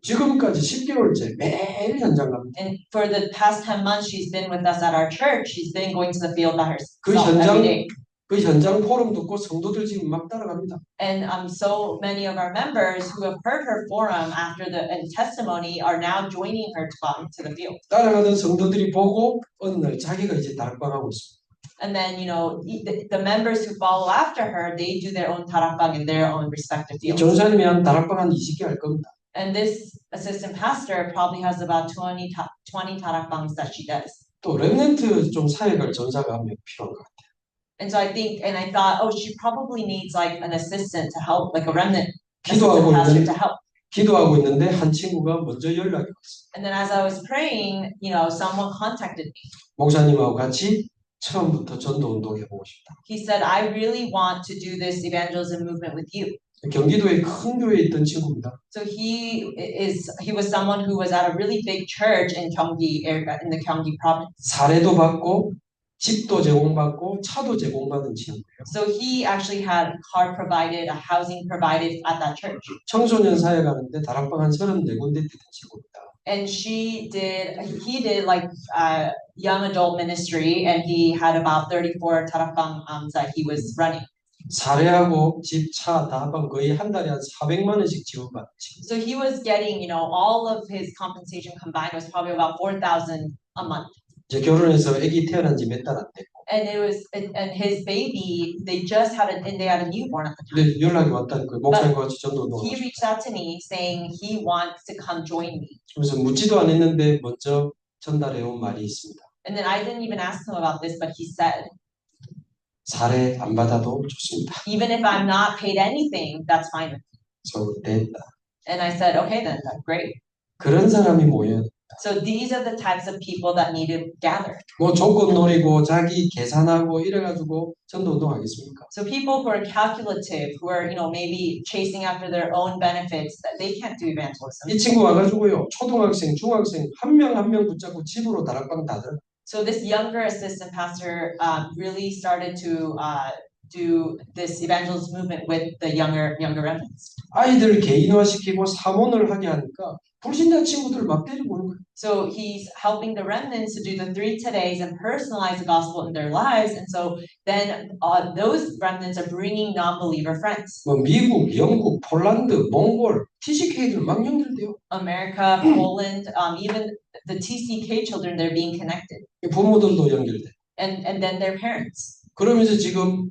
지금까지 10개월째 매일 현장 갑니다. And for the past 10 months, she's been with us at our church. She's been going to the field by 그 herself 현장 every day. 그 현장 포럼 듣고 성도들 지금 막 따라갑니다. And so many of our members who have heard her forum after the testimony are now joining her to go out into the field. 따라가던 성도들이 보고 어느 날 자기가 이제 다락방하고 있습니다. And then the members who follow after her, they do their own 다락방 in their own respective 이 fields. 전사님이 한 다락방 한 20개 할 겁니다. And this assistant pastor probably has about 20 다락방s that she does. 또 렘넌트 좀 사역할 전사가 한 명 필요한 것 같아요. And so I thought, oh, she probably needs like an assistant to help, like a remnant 기도하고 assistant pastor 있는 to help. 기도하고 있는데 한 친구가 먼저 연락이 왔어요. And then as I was praying, someone contacted me. 목사님하고 같이 처음부터 전도 운동 해보고 싶다. He said, I really want to do this evangelism movement with you. 경기도에 큰 교회에 있던 친구입니다. So he was someone who was at a really big church in Gyeonggi area, in the Gyeonggi province. 사례도 받고 집도 제공받고 차도 제공받은 친구예요. So he actually had car provided, a housing provided at that church. 청소년 사역하는데 다락방 한 34군데 뛰던 친구입니다. And he did like young adult ministry, and he had about 34 다락방 that he was running. 사례하고 집, 차 다 합한 거의 한 달에 한 400만 원씩 지원받는 친구. So he was getting, all of his compensation combined was probably about 4,000 a month. 이제 결혼해서 아기 태어난 지 몇 달 안 됐고 and his baby, they just had and they had a newborn at the time. 근데 연락이 왔다는 거예요. 목사님과 같이 전도 운동하고 He 싶다. reached out to me saying he wants to come join me. 그래서 묻지도 않았는데 먼저 전달해 온 말이 있습니다. And then I didn't even ask him about this, but he said, 사례 안 받아도 좋습니다. even if I'm not paid anything, that's fine with me. 그래서 됐다. And I said, okay, then that's great. 그런 사람이 모여요. So these are the types of people that need to gather. 뭐 조건 노리고 자기 계산하고 이래가지고 전도 운동하겠습니까? So people who are calculative, who are, maybe chasing after their own benefits, that they can't do evangelism. 이 친구 와가지고요. 초등학생, 중학생 한 명 한 명 붙잡고 집으로 다락방 다들. So this younger assistant pastor really started to do this evangelist movement with the younger remnants. 아이들 개인화시키고 사몬을 하게 하니까 불신자 친구들 막 데리고 오는 거예요. So he's helping the remnants to do the 3 todays and personalize the gospel in their lives. And so then those remnants are bringing non-believer friends. 뭐 미국, 영국, 폴란드, 몽골, TCK들 막 연결돼요. America, Poland, even the TCK children, they're being connected. 부모들도 연결돼. And then their parents. 그러면서 지금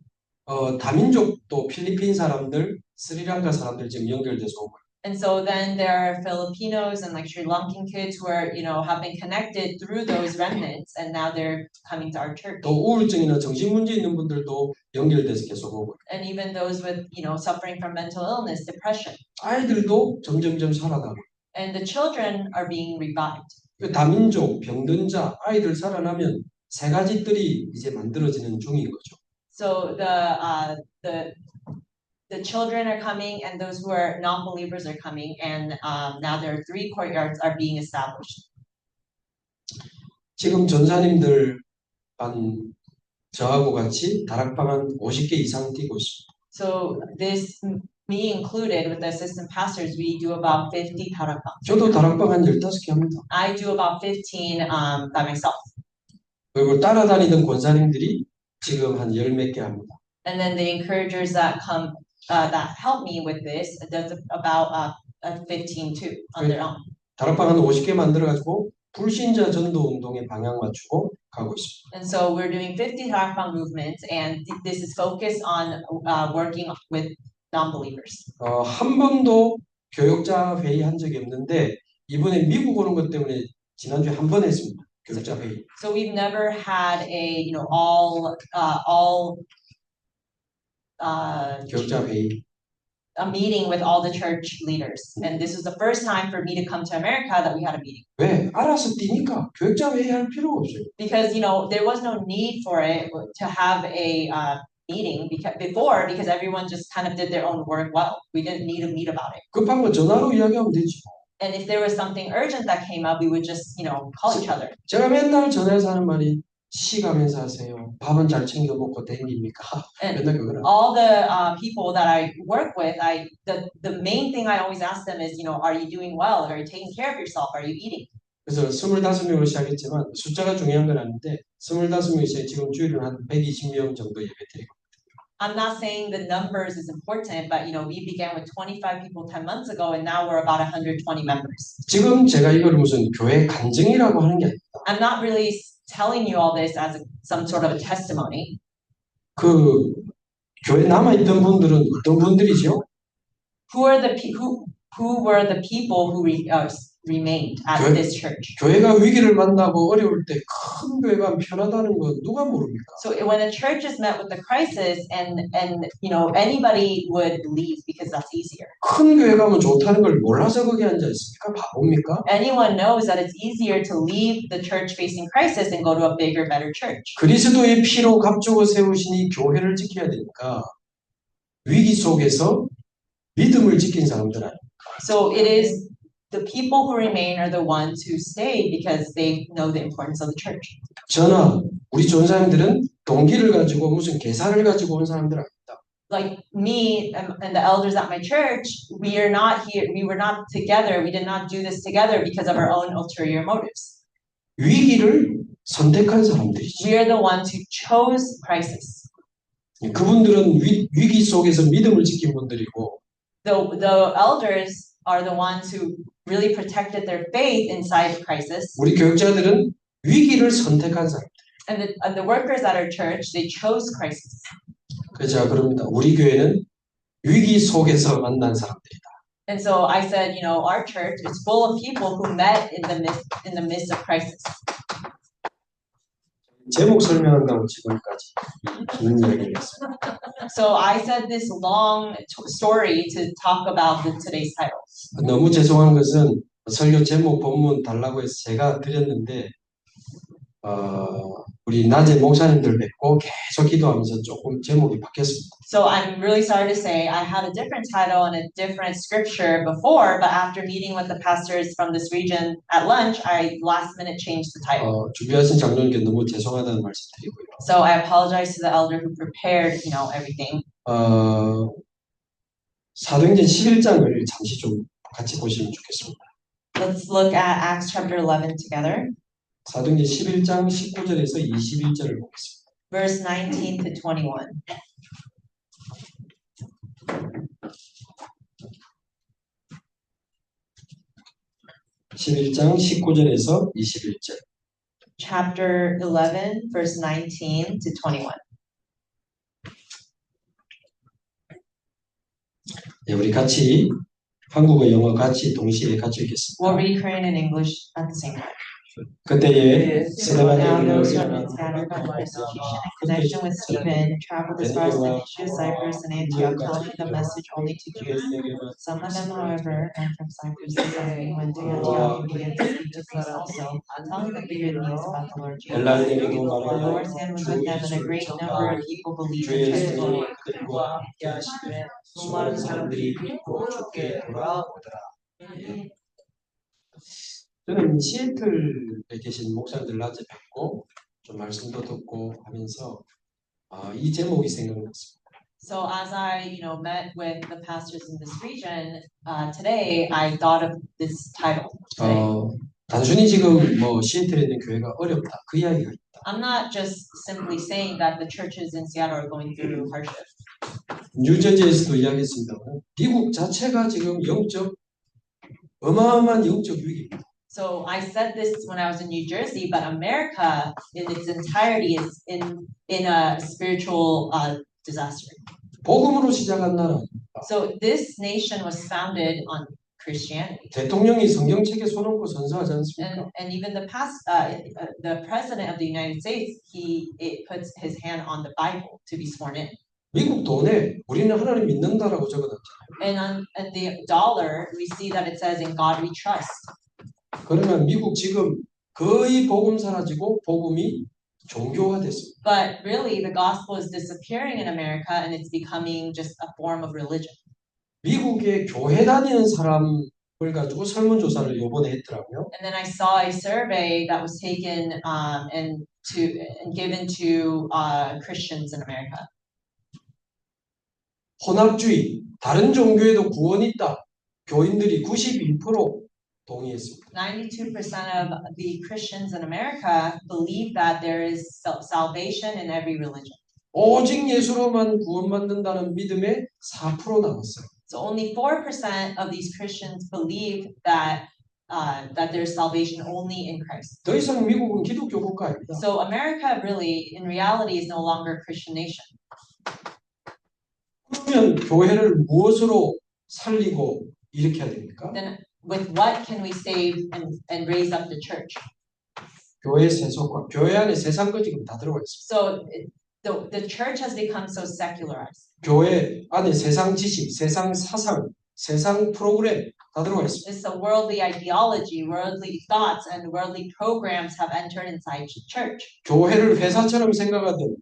다민족도 필리핀 사람들, 스리랑카 사람들 지금 연결돼서 오고. And so then there are Filipinos and like Sri Lankan kids who are, have been connected through those remnants, and now they're coming to our church. 또 우울증이나 정신 문제 있는 분들도 연결돼서 계속 오고. And even those with, suffering from mental illness, depression. 아이들도 점점점 살아나고. And the children are being revived. 다민족, 병든자, 아이들 살아나면 세 가지 뜰이 이제 만들어지는 중인 거죠. So the children are coming, and those who are non-believers are coming, and now there are 3 courtyards are being established. 지금 전사님들 반 저하고 같이 다락방 한 50개 이상 뛰고 있습니다. So this, me included, with the assistant pastors, we do about 50 darakbang. 저도 다락방 한 15개 합니다. I do about 15 by myself. 그리고 따라다니던 권사님들이 지금 한 10몇 개 합니다. And then the encouragers that come, that help me with this, does about 15 too, on their own. 다락방 한 50개 만들어가지고 불신자 전도 운동에 방향 맞추고 가고 있습니다. And so we're doing 50 darakbang movements, and this is focused on working with non-believers. 한 번도 교역자 회의 한 적이 없는데 이번에 미국 오는 것 때문에 지난주에 한 번 했습니다. 교역자 회의. So we've never had a, all 교역자 회의. a meeting with all the church leaders. And this was the first time for me to come to America that we had a meeting. 왜? 알아서 뛰니까 교역자 회의 할 필요가 없어요. Because, there was no need for it to have a meeting because everyone just kind of did their own work well. We didn't need to meet about it. 급한 거 전화로 이야기하면 되지. And if there was something urgent that came up, we would just, call each other. 제가 맨날 전화해서 하는 말이 시가면서 하세요. 밥은 잘 챙겨 먹고 댕깁니까? And 맨날 그거라. all the people that I work with, the main thing I always ask them is, are you doing well? Are you taking care of yourself? Are you eating? 그래서 25명으로 시작했지만 숫자가 중요한 건 아닌데 25명이 지금 주일은 한 120명 정도 예배드리고. I'm not saying the numbers is important, but we began with 25 people 10 months ago, and now we're about 120 members. 지금 제가 이걸 무슨 교회 간증이라고 하는 게 아닙니다. I'm not really telling you all this as some sort of a testimony. 그 교회 남아 있던 분들은 어떤 분들이죠? Who were the people who remained at this church? 교회가 위기를 만나고 어려울 때 큰 교회가 편하다는 건 누가 모릅니까? So when a church is met with the crisis, and anybody would leave because that's easier. 큰 교회 가면 좋다는 걸 몰라서 거기 앉아 있습니까? 바보입니까? Anyone knows that it's easier to leave the church facing crisis and go to a bigger, better church. 그리스도의 피로 값주고 세우신 이 교회를 지켜야 되니까 위기 속에서 믿음을 지킨 사람들 아닙니까? So it is the people who remain are the ones who stay because they know the importance of the church. 저나 우리 전사님들은 동기를 가지고 무슨 계산을 가지고 온 사람들 아닙니다. Like me and the elders at my church, we were not together. We did not do this together because of our own ulterior motives. 위기를 선택한 사람들이지. We are the ones who chose crisis. 그분들은 위기 속에서 믿음을 지킨 분들이고 The elders are the ones who really protected their faith inside crisis. 우리 교육자들은 위기를 선택한 사람. And the workers at our church, they chose crisis. 그래서 제가 그럽니다. 우리 교회는 위기 속에서 만난 사람들이다. And so I said, our church is full of people who met in the midst of crisis. 제목 설명한다고 지금까지 긴 이야기를 했습니다. So I said this long story to talk about today's title. 너무 죄송한 것은 설교 제목 본문 달라고 해서 제가 드렸는데 우리 낮에 목사님들 뵙고 계속 기도하면서 조금 제목이 바뀌었습니다. So I'm really sorry to say I had a different title and a different scripture before, but after meeting with the pastors from this region at lunch, I last minute changed the title. 준비하신 장로님께 너무 죄송하다는 말씀드리고요. So I apologize to the elder who prepared, everything. 사도행전 11장을 잠시 좀 같이 보시면 좋겠습니다. Let's look at Acts chapter 11 together. 사도행전 11장 19절에서 21절을 보겠습니다. Verse 19 to 21. (11장) 19절에서 21절. Chapter 11, verse 19 to 21. 네, 우리 같이 한국어, 영어 같이 동시에 같이 읽겠습니다. We'll read Korean and English at the same time. 그때에 Now 스데반의 those who 일을 had been scattered by persecution in connection with Stephen traveled as far as Phoenicia, Cyprus, and Antioch, telling the message only to Jews. Some of them, however, and from Cyprus and Cyrene went to Antioch and began to speak to Greece also, telling them the good news about the Lord Jesus. The Lord's hand was with them, and a great number of people believed and trusted in Him. 그들과 함께 하시되 수많은 사람들이 믿고 주께 돌아오더라. 저는 시애틀에 계신 목사님들 낮에 뵙고 좀 말씀도 듣고 하면서 이 제목이 생각났습니다. So as I, met with the pastors in this region today, I thought of this title today. 단순히 지금 뭐 시애틀에 있는 교회가 어렵다 그 이야기가 있다. I'm not just simply saying that the churches in Seattle are going through hardship. 뉴저지에서도 이야기했습니다. 미국 자체가 지금 어마어마한 영적 위기입니다. So I said this when I was in New Jersey, but America in its entirety is in a spiritual disaster. 복음으로 시작한 나라. So this nation was founded on Christianity. 대통령이 성경책에 손 얹고 선서하지 않습니까? And even the president of the United States, it puts his hand on the Bible to be sworn in. 미국 돈에 우리는 하나님 믿는다라고 적어놨잖아요. And on the dollar, we see that it says, "In God we trust." 그러면 미국 지금 거의 복음 사라지고 복음이 종교화됐습니다. But really, the gospel is disappearing in America, and it's becoming just a form of religion. 미국에 교회 다니는 사람을 가지고 설문조사를 요번에 했더라고요. And then I saw a survey that was taken and given to Christians in America. 혼합주의, 다른 종교에도 구원이 있다. 교인들이 92% 동의했습니다. 92% of the Christians in America believe that there is salvation in every religion. 오직 예수로만 구원받는다는 믿음에 4% 남았어요. So only 4% of these Christians believe that there's salvation only in Christ. 더 이상 미국은 기독교 국가입니다. So America really, in reality, is no longer a Christian nation. 그러면 교회를 무엇으로 살리고 일으켜야 됩니까? Then with what can we save and raise up the church? 교회 세속화, 교회 안에 세상과 지금 다 들어가 있습니다. So the church has become so secularized. 교회 안에 세상 지식, 세상 사상, 세상 프로그램 다 들어가 있습니다. It's a worldly ideology, worldly thoughts, and worldly programs have entered inside the church. 교회를 회사처럼 생각하던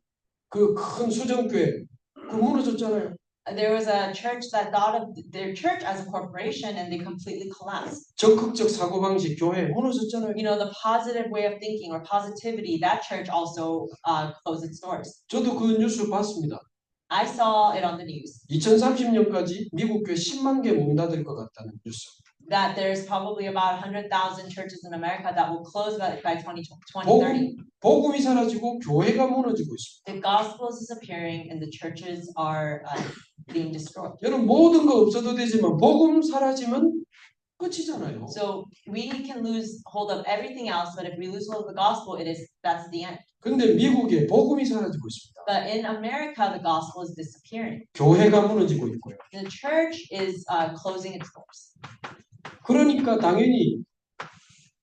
그 큰 수정교회 그 무너졌잖아요. There was a church that thought of their church as a corporation, and they completely collapsed. 적극적 사고방식 교회 무너졌잖아요. The positive way of thinking or positivity, that church also closed its doors. 저도 그 뉴스 봤습니다. I saw it on the news 2030년까지 미국 교회 10만 개 문 닫을 것 같다는 뉴스. that there's probably about 100,000 churches in America that will close by 2030. 복음이 사라지고 교회가 무너지고 있습니다. The gospel is disappearing and the churches are being destroyed. 여러분 모든 거 없어도 되지만 복음 사라지면 끝이잖아요. So we can lose hold of everything else, but if we lose hold of the gospel, that's the end. 근데 미국에 복음이 사라지고 있습니다. But in America, the gospel is disappearing. 교회가 무너지고 있고요. The church is closing its doors. 그러니까 당연히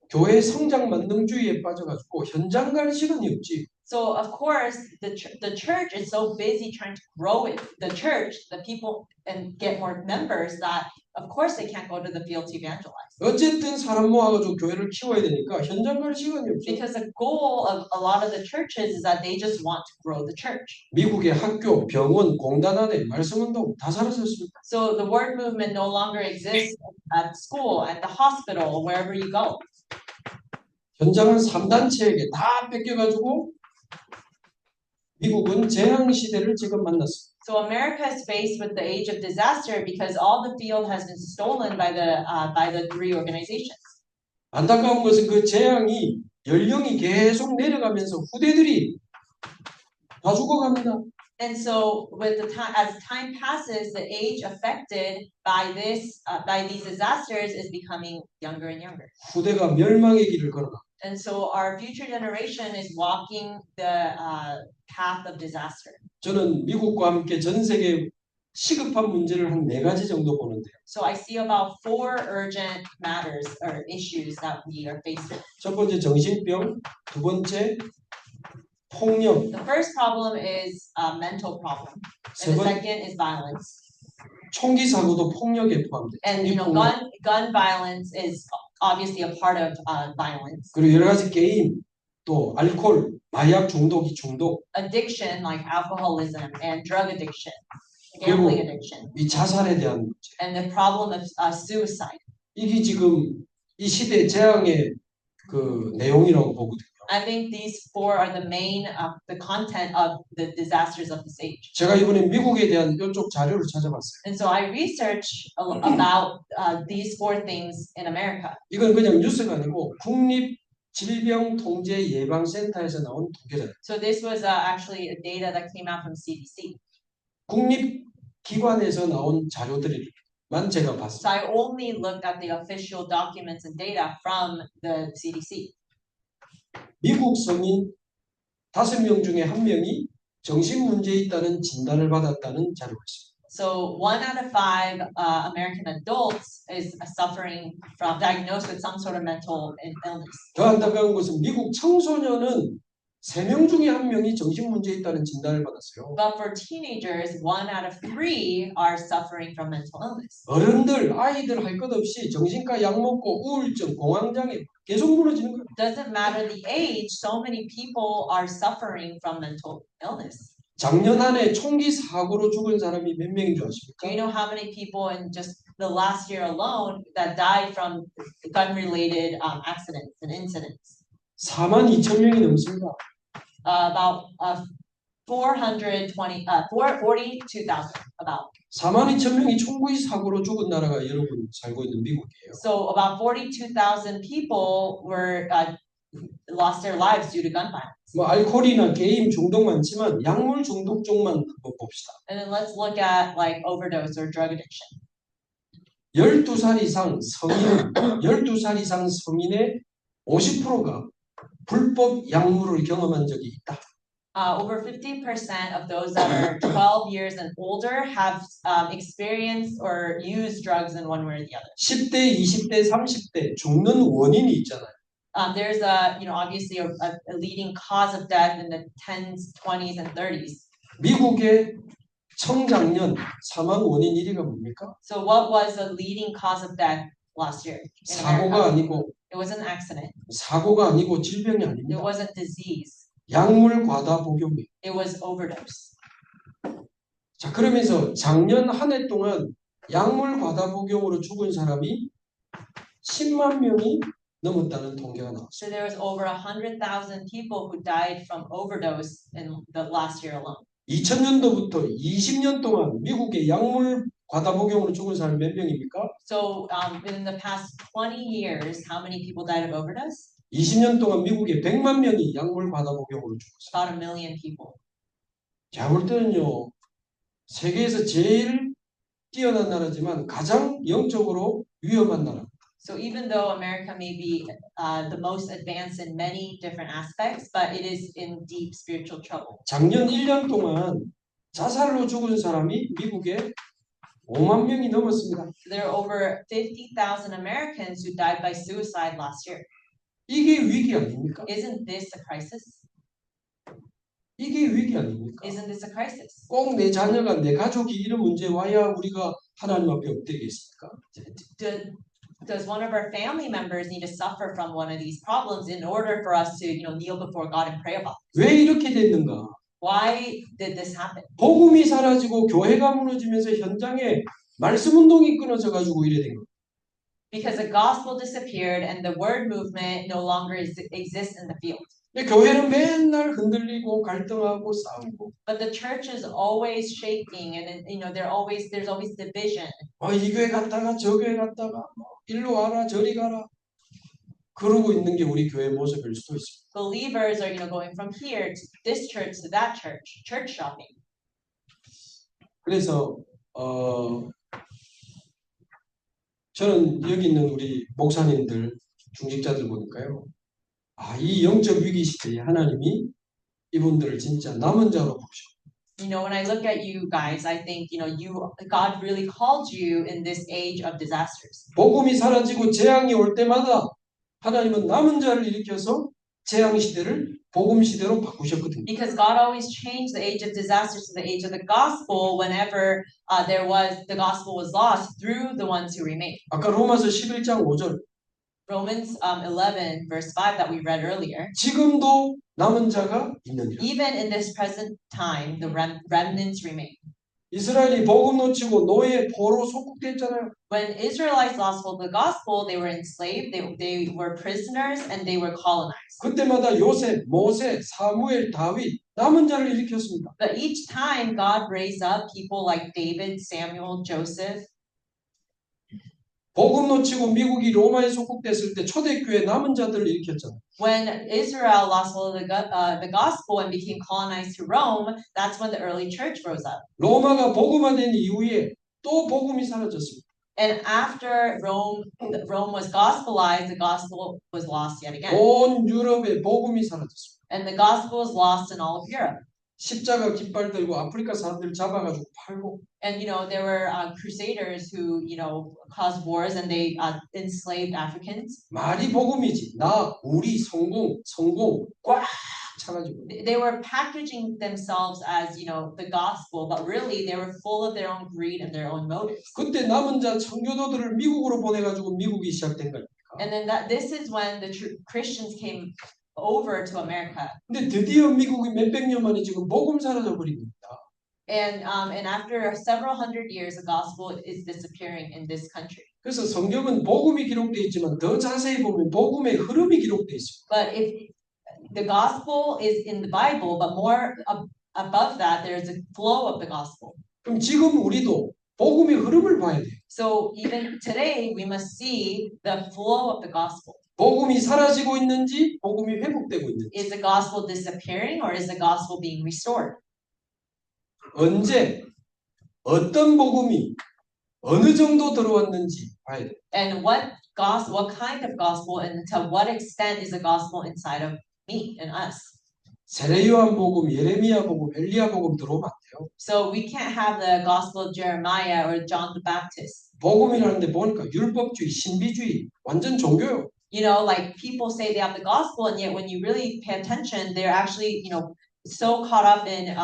교회 성장 만능주의에 빠져가지고 현장 갈 시간이 없지. So of course, the church is so busy trying to grow it, the church, the people, and get more members that of course they can't go to the field to evangelize. 어쨌든 사람 모아가지고 교회를 키워야 되니까 현장 갈 시간이 없죠. Because the goal of a lot of the churches is that they just want to grow the church. 미국의 학교, 병원, 공단 안에 말씀운동 다 사라졌습니다. So the word movement no longer exists at school, at the hospital, wherever you go. 현장은 3단체에게 다 뺏겨가지고 미국은 재앙 시대를 지금 만났습니다. So America is faced with the age of disaster because all the field has been stolen by the three organizations. 안타까운 것은 그 재앙이 연령이 계속 내려가면서 후대들이 다 죽어갑니다. And so with the time, as time passes, the age affected by these disasters is becoming younger and younger. 후대가 멸망의 길을 걸어가. And so our future generation is walking the path of disaster. 저는 미국과 함께 전 세계 시급한 문제를 한 4가지 정도 보는데요. So I see about 4 urgent matters or issues that we are faced with. 첫 번째 정신병, 두 번째 폭력, The first problem is a mental problem, 세 and the 번 second is violence. 총기 사고도 폭력에 포함돼요. And gun violence is obviously a part of violence. 그리고 여러 가지 게임, 또 알코올, 마약 중독이 중독, Addiction like alcoholism and drug addiction, gambling addiction, 이 자살에 대한 문제. and the problem of suicide. 이게 지금 이 시대 재앙의 그 내용이라고 보거든요. I think these 4 are the main, the content of the disasters of this age. 제가 이번에 미국에 대한 이쪽 자료를 찾아봤어요. And so I researched about these 4 things in America. 이건 그냥 뉴스가 아니고 국립질병통제예방센터에서 나온 통계자료. So this was actually a data that came out from CDC. 국립기관에서 나온 자료들만 제가 봤어요. So I only looked at the official documents and data from the CDC. 미국 성인 5명 중에 1명이 정신 문제 있다는 진단을 받았다는 자료가 있습니다. So 1 out of 5 American adults is diagnosed with some sort of mental illness. 더 안타까운 것은 미국 청소년은 3명 중에 1명이 정신 문제 있다는 진단을 받았어요. But for teenagers, 1 out of 3 are suffering from mental illness. 어른들, 아이들 할 것 없이 정신과 약 먹고 우울증, 공황장애 계속 무너지는 거예요. Doesn't matter the age, so many people are suffering from mental illness. 작년 한 해 총기 사고로 죽은 사람이 몇 명인 줄 Do 아십니까? you know how many people in just the last year alone that died from gun-related accidents and incidents? 42,000명이 넘습니다. About 42,000 about. 42,000명이 총기 사고로 죽은 나라가 여러분 살고 있는 미국이에요. So about 42,000 people were lost their lives due to gun violence. 뭐 알코올이나 게임 중독 많지만 약물 중독 쪽만 한번 봅시다. And then let's look at like overdose or drug addiction. 12살 이상 성인의 50%가 불법 약물을 경험한 적이 있다. Over 50% of those that are 12 years and older have experienced or used drugs in one way or the other. 10대, 20대, 30대 죽는 원인이 있잖아요. There's obviously a leading cause of death in the 10s, 20s, and 30s. 미국의 청장년 사망 원인 1위가 뭡니까? So what was the leading cause of death last year? In 사고가 America? 아니고 It was an accident. 사고가 아니고 질병이 It 아닙니다. wasn't disease. 약물 과다 복용이에요. It was overdose. 자, 그러면서 작년 한 해 동안 약물 과다 복용으로 죽은 사람이 10만 명이 넘었다는 통계가 나왔어요. So there was over 100,000 people who died from overdose in the last year alone. 2000년도부터 20년 동안 미국의 약물 과다 복용으로 죽은 사람이 몇 명입니까? So within the past 20 years, how many people died of overdose? 20년 동안 미국에 100만 명이 약물 과다 복용으로 죽었어요. About 1 million people. 제가 볼 때는요, 세계에서 제일 뛰어난 나라지만 가장 영적으로 위험한 나라. So even though America may be the most advanced in many different aspects, but it is in deep spiritual trouble. 작년 1년 동안 자살로 죽은 사람이 미국에 5만 명이 넘었습니다. There are over 50,000 Americans who died by suicide last year. 이게 위기 아닙니까? Isn't this a crisis? 이게 위기 아닙니까? Isn't this a crisis? 꼭 내 자녀가 내 가족이 이런 문제 와야 우리가 하나님 앞에 엎드리겠습니까? Does one of our family members need to suffer from one of these problems in order for us to, kneel before God and pray about it? 왜 이렇게 됐는가? Why did this happen? 복음이 사라지고 교회가 무너지면서 현장에 말씀 운동이 끊어져 가지고 이래 된 거예요. Because the gospel disappeared and the word movement no longer exists in the field. 근데 교회는 맨날 흔들리고 갈등하고 싸우고. But the church is always shaking, and there's always division. 이 교회 갔다가 저 교회 갔다가 일로 와라 저리 가라 그러고 있는 게 우리 교회 모습일 수도 있습니다. Believers are going from here to this church to that church shopping. 그래서 저는 여기 있는 우리 목사님들 중직자들 보니까요. 이 영적 위기 시대에 하나님이 이분들을 진짜 남은 자로 보시고. When I look at you guys, I think God really called you in this age of disasters. 복음이 사라지고 재앙이 올 때마다 하나님은 남은 자를 일으켜서 재앙 시대를 복음 시대로 바꾸셨거든요. Because God always changed the age of disasters to the age of the gospel whenever the gospel was lost through the ones who remained. 아까 로마서 11장 5절. Romans 11 verse 5 that we read earlier. 지금도 남은 자가 있느니라. Even in this present time, the remnants remain. 이스라엘이 복음 놓치고 노예 포로 속국됐잖아요. When Israelites lost hold of the gospel, they were enslaved, they were prisoners, and they were colonized. 그때마다 요셉, 모세, 사무엘, 다윗 남은 자를 일으켰습니다. But each time God raised up people like David, Samuel, Joseph. 복음 놓치고 미국이 로마에 속국됐을 때 초대교회 남은 자들을 일으켰잖아요. When Israel lost hold of the gospel and became colonized to Rome, that's when the early church rose up. 로마가 복음화된 이후에 또 복음이 사라졌습니다. And after Rome was gospelized, the gospel was lost yet again. 온 유럽에 복음이 사라졌습니다. And the gospel was lost in all of Europe. 십자가 깃발 들고 아프리카 사람들 잡아가지고 팔고. And there were crusaders who caused wars and they enslaved Africans. 말이 복음이지. 우리 성공 꽉 차가지고. They were packaging themselves as the gospel, but really they were full of their own greed and their own motives. 그때 남은 자 청교도들을 미국으로 보내가지고 미국이 시작된 거니까. And then this is when the Christians came over to America. 근데 드디어 미국이 몇백 년 만에 지금 복음 사라져 버린 겁니다. And after several hundred years, the gospel is disappearing in this country. 그래서 성경은 복음이 기록되어 있지만 더 자세히 보면 복음의 흐름이 기록되어 있습니다. But if the gospel is in the Bible, but more above that, there's a flow of the gospel. 그럼 지금 우리도 복음의 흐름을 봐야 돼요. So even today, we must see the flow of the gospel. 복음이 사라지고 있는지, 복음이 회복되고 있는지. Is the gospel disappearing or is the gospel being restored? 언제, 어떤 복음이 어느 정도 들어왔는지 봐야 돼요. And what kind of gospel and to what extent is the gospel inside of me and us? 세례요한 복음, 예레미야 복음, 엘리야 복음 들어오면 안 돼요. So we can't have the gospel of Jeremiah or John the Baptist. 복음이라는데 보니까 율법주의, 신비주의, 완전 종교요. Like people say they have the gospel, and yet when you really pay attention, they're actually, so caught up in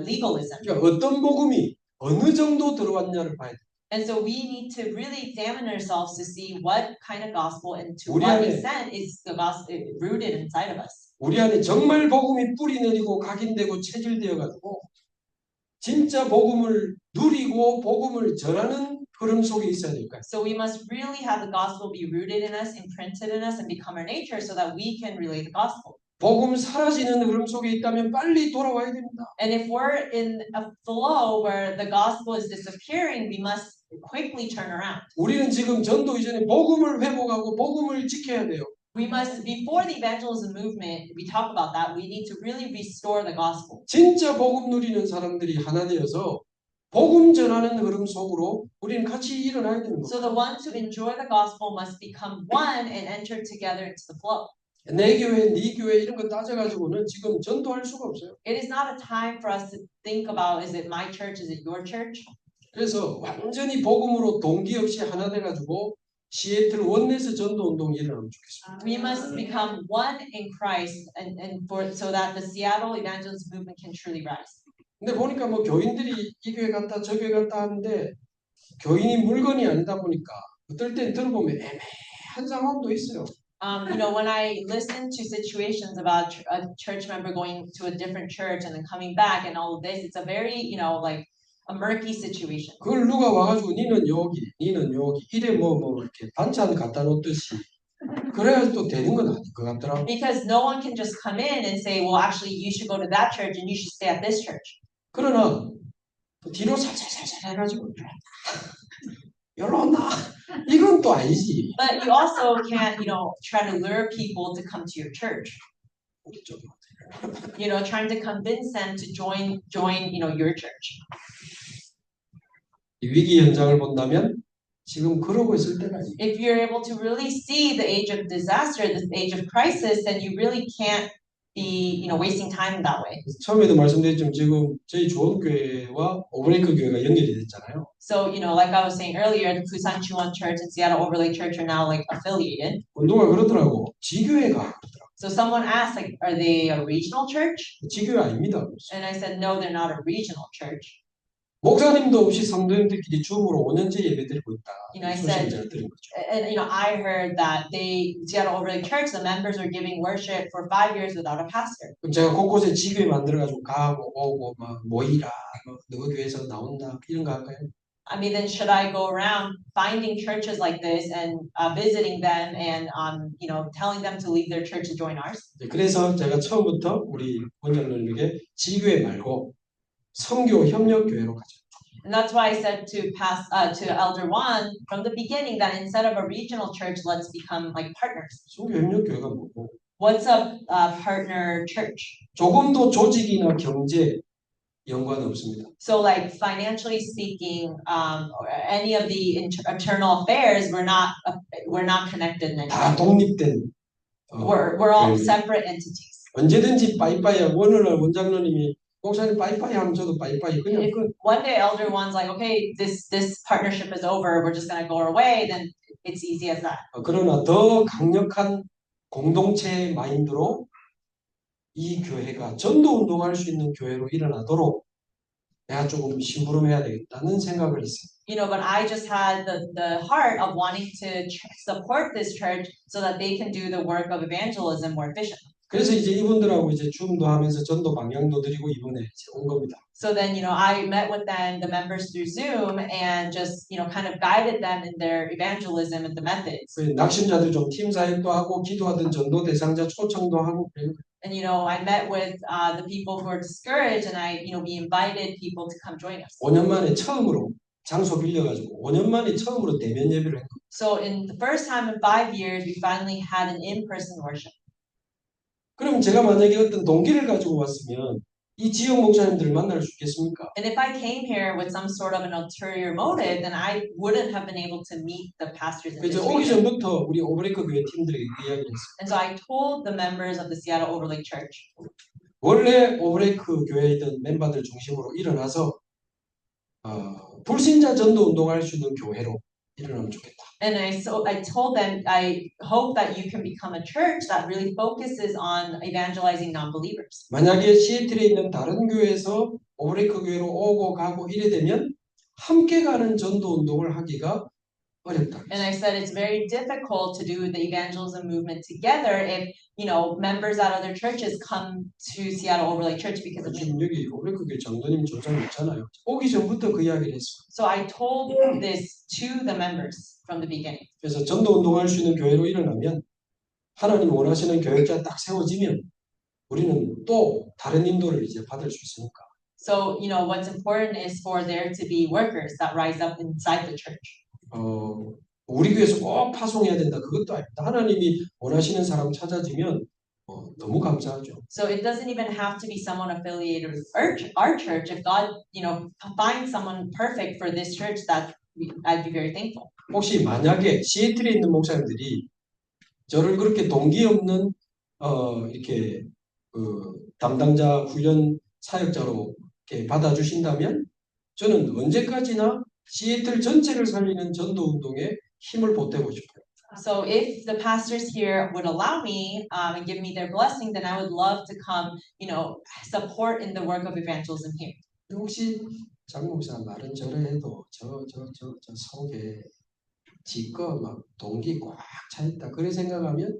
legalism. 그러니까 어떤 복음이 어느 정도 들어왔냐를 봐야 돼요. And so we need to really examine ourselves to see what kind of gospel and to 우리 what 안에- extent is the gospel rooted inside of us. 우리 안에 정말 복음이 뿌리 내리고 각인되고 체질되어 가지고 진짜 복음을 누리고 복음을 전하는 흐름 속에 있어야 될까요? So we must really have the gospel be rooted in us, imprinted in us, and become our nature so that we can relay the gospel. 복음 사라지는 흐름 속에 있다면 빨리 돌아와야 됩니다. And if we're in a flow where the gospel is disappearing, we must quickly turn around. 우리는 지금 전도 이전에 복음을 회복하고 복음을 지켜야 돼요. We must, before the evangelism movement, we talk about that, we need to really restore the gospel. 진짜 복음 누리는 사람들이 하나 되어서 복음 전하는 흐름 속으로 우리는 같이 일어나야 되는 So 거예요. the ones who enjoy the gospel must become one and enter together into the flow. 내 교회, 네 교회 이런 거 따져가지고는 지금 전도할 수가 없어요. It is not a time for us to think about, is it my church, is it your church? 그래서 완전히 복음으로 동기 없이 하나 돼가지고 시애틀 원내에서 전도 운동이 일어나면 좋겠습니다. We must become one in Christ so that the Seattle evangelist movement can truly rise. 근데 보니까 뭐 교인들이 이 교회 갔다 저 교회 갔다 하는데 교인이 물건이 아니다 보니까 어떨 땐 들어보면 애매한 상황도 있어요. When I listen to situations about a church member going to a different church and then coming back and all of this, it's a very, like a murky situation. 그걸 누가 와가지고 니는 여기 이래 뭐 이렇게 반찬 갖다 놓듯이 그래야 또 되는 건 아닐 것 같더라고. Because no one can just come in and say, well, actually, you should go to that church and you should stay at this church. 그러나 뒤로 살살살살 해가지고 여기로 온나 이건 또 아니지. But you also can't, try to lure people to come to your church. 우리 좀 Trying to convince them to join, your church. 이 위기 현장을 본다면 지금 그러고 있을 때가 아니에요. If you're able to really see the age of disaster, the age of crisis, then you really can't be, wasting time in that way. 처음에도 말씀드렸지만 지금 저희 조원교회와 오브레이크 교회가 연결이 됐잖아요. So, like I was saying earlier, the Busan Chuan Church and Seattle Overlake Church are now like affiliated. 누가 그러더라고. 지교회가 그러더라고. So someone asked, like, are they a regional church? 지교회 아닙니다. And I said, no, they're not a regional church. 목사님도 없이 성도님들끼리 줌으로 5년째 예배드리고 있다. I 소식을 said, 제가 들은 거죠. and I heard that Seattle Overlake Church, the members are giving worship for 5 years without a pastor. 그럼 제가 곳곳에 지교회 만들어가지고 가고 오고 막 모이라, 너 교회에서 나온다 이런 거 할까요? I mean, then should I go around finding churches like this and visiting them and telling them to leave their church to join ours? 그래서 제가 처음부터 우리 원장님에게 지교회 말고 선교 협력 교회로 가자. And that's why I said to Elder Juan from the beginning that instead of a regional church, let's become like partners. 선교 협력 교회가 뭐고? What's a partner church? 조금도 조직이나 경제 연관 없습니다. So like financially speaking, or any of the internal affairs, we're not connected in any 다 way. 독립된. We're all separate entities. 언제든지 빠이빠이야. 어느 날 원장님이 목사님 빠이빠이 하면 저도 빠이빠이 그냥 If one day Elder One's like, okay, this partnership is over, we're just gonna go our way, then it's easy as that. 그러나 더 강력한 공동체 마인드로 이 교회가 전도 운동할 수 있는 교회로 일어나도록 내가 조금 심부름해야 되겠다는 생각을 했어요. But I just had the heart of wanting to support this church so that they can do the work of evangelism more efficiently. 그래서 이제 이분들하고 이제 줌도 하면서 전도 방향도 드리고 이번에 이제 온 겁니다. So then, I met with them, the members through Zoom, and just, kind of guided them in their evangelism and the methods. 낙심자들 좀 팀 사역도 하고 기도하던 전도 대상자 초청도 하고 그래요. And, I met with the people who are discouraged, and we invited people to come join us. 5년 만에 처음으로 장소 빌려가지고 5년 만에 처음으로 대면 예배를 한 거예요. So in the first time in 5 years, we finally had an in-person worship. 그럼 제가 만약에 어떤 동기를 가지고 왔으면 이 지역 목사님들을 만날 수 있겠습니까? And if I came here with some sort of an ulterior motive, then I wouldn't have been able to meet the pastors in this 그래서 오기 region. 전부터 우리 오브레이크 교회 팀들에게 이야기를 했어요. And so I told the members of the Seattle Overlake Church, 원래 오브레이크 교회이던 멤버들 중심으로 일어나서 불신자 전도 운동할 수 있는 교회로 일어나면 좋겠다. and I told them, I hope that you can become a church that really focuses on evangelizing non-believers. 만약에 시애틀에 있는 다른 교회에서 오브레이크 교회로 오고 가고 이래 되면 함께 가는 전도 운동을 하기가 어렵다. And I said it's very difficult to do the evangelism movement together if, members at other churches come to Seattle Overlake Church because of me. 지금 여기 오브레이크 교회 장로님 조장 있잖아요. 오기 전부터 그 이야기를 했어요. So I told this to the members from the beginning. 그래서 전도 운동할 수 있는 교회로 일어나면 하나님 원하시는 교역자 딱 세워지면 우리는 또 다른 인도를 이제 받을 수 있으니까. So, what's important is for there to be workers that rise up inside the church. 우리 교회에서 꼭 파송해야 된다. 그것도 아닙니다. 하나님이 원하시는 사람 찾아지면 너무 감사하죠. So it doesn't even have to be someone affiliated with our church. If God, finds someone perfect for this church, I'd be very thankful. 혹시 만약에 시애틀에 있는 목사님들이 저를 그렇게 동기 없는 이렇게 담당자 훈련 사역자로 이렇게 받아주신다면 저는 언제까지나 시애틀 전체를 살리는 전도 운동에 힘을 보태고 싶어요. So if the pastors here would allow me and give me their blessing, then I would love to come, support in the work of evangelism here. 혹시 장 목사 말은 저래 해도 저 속에 지껏 막 동기 꽉 차 있다 그래 생각하면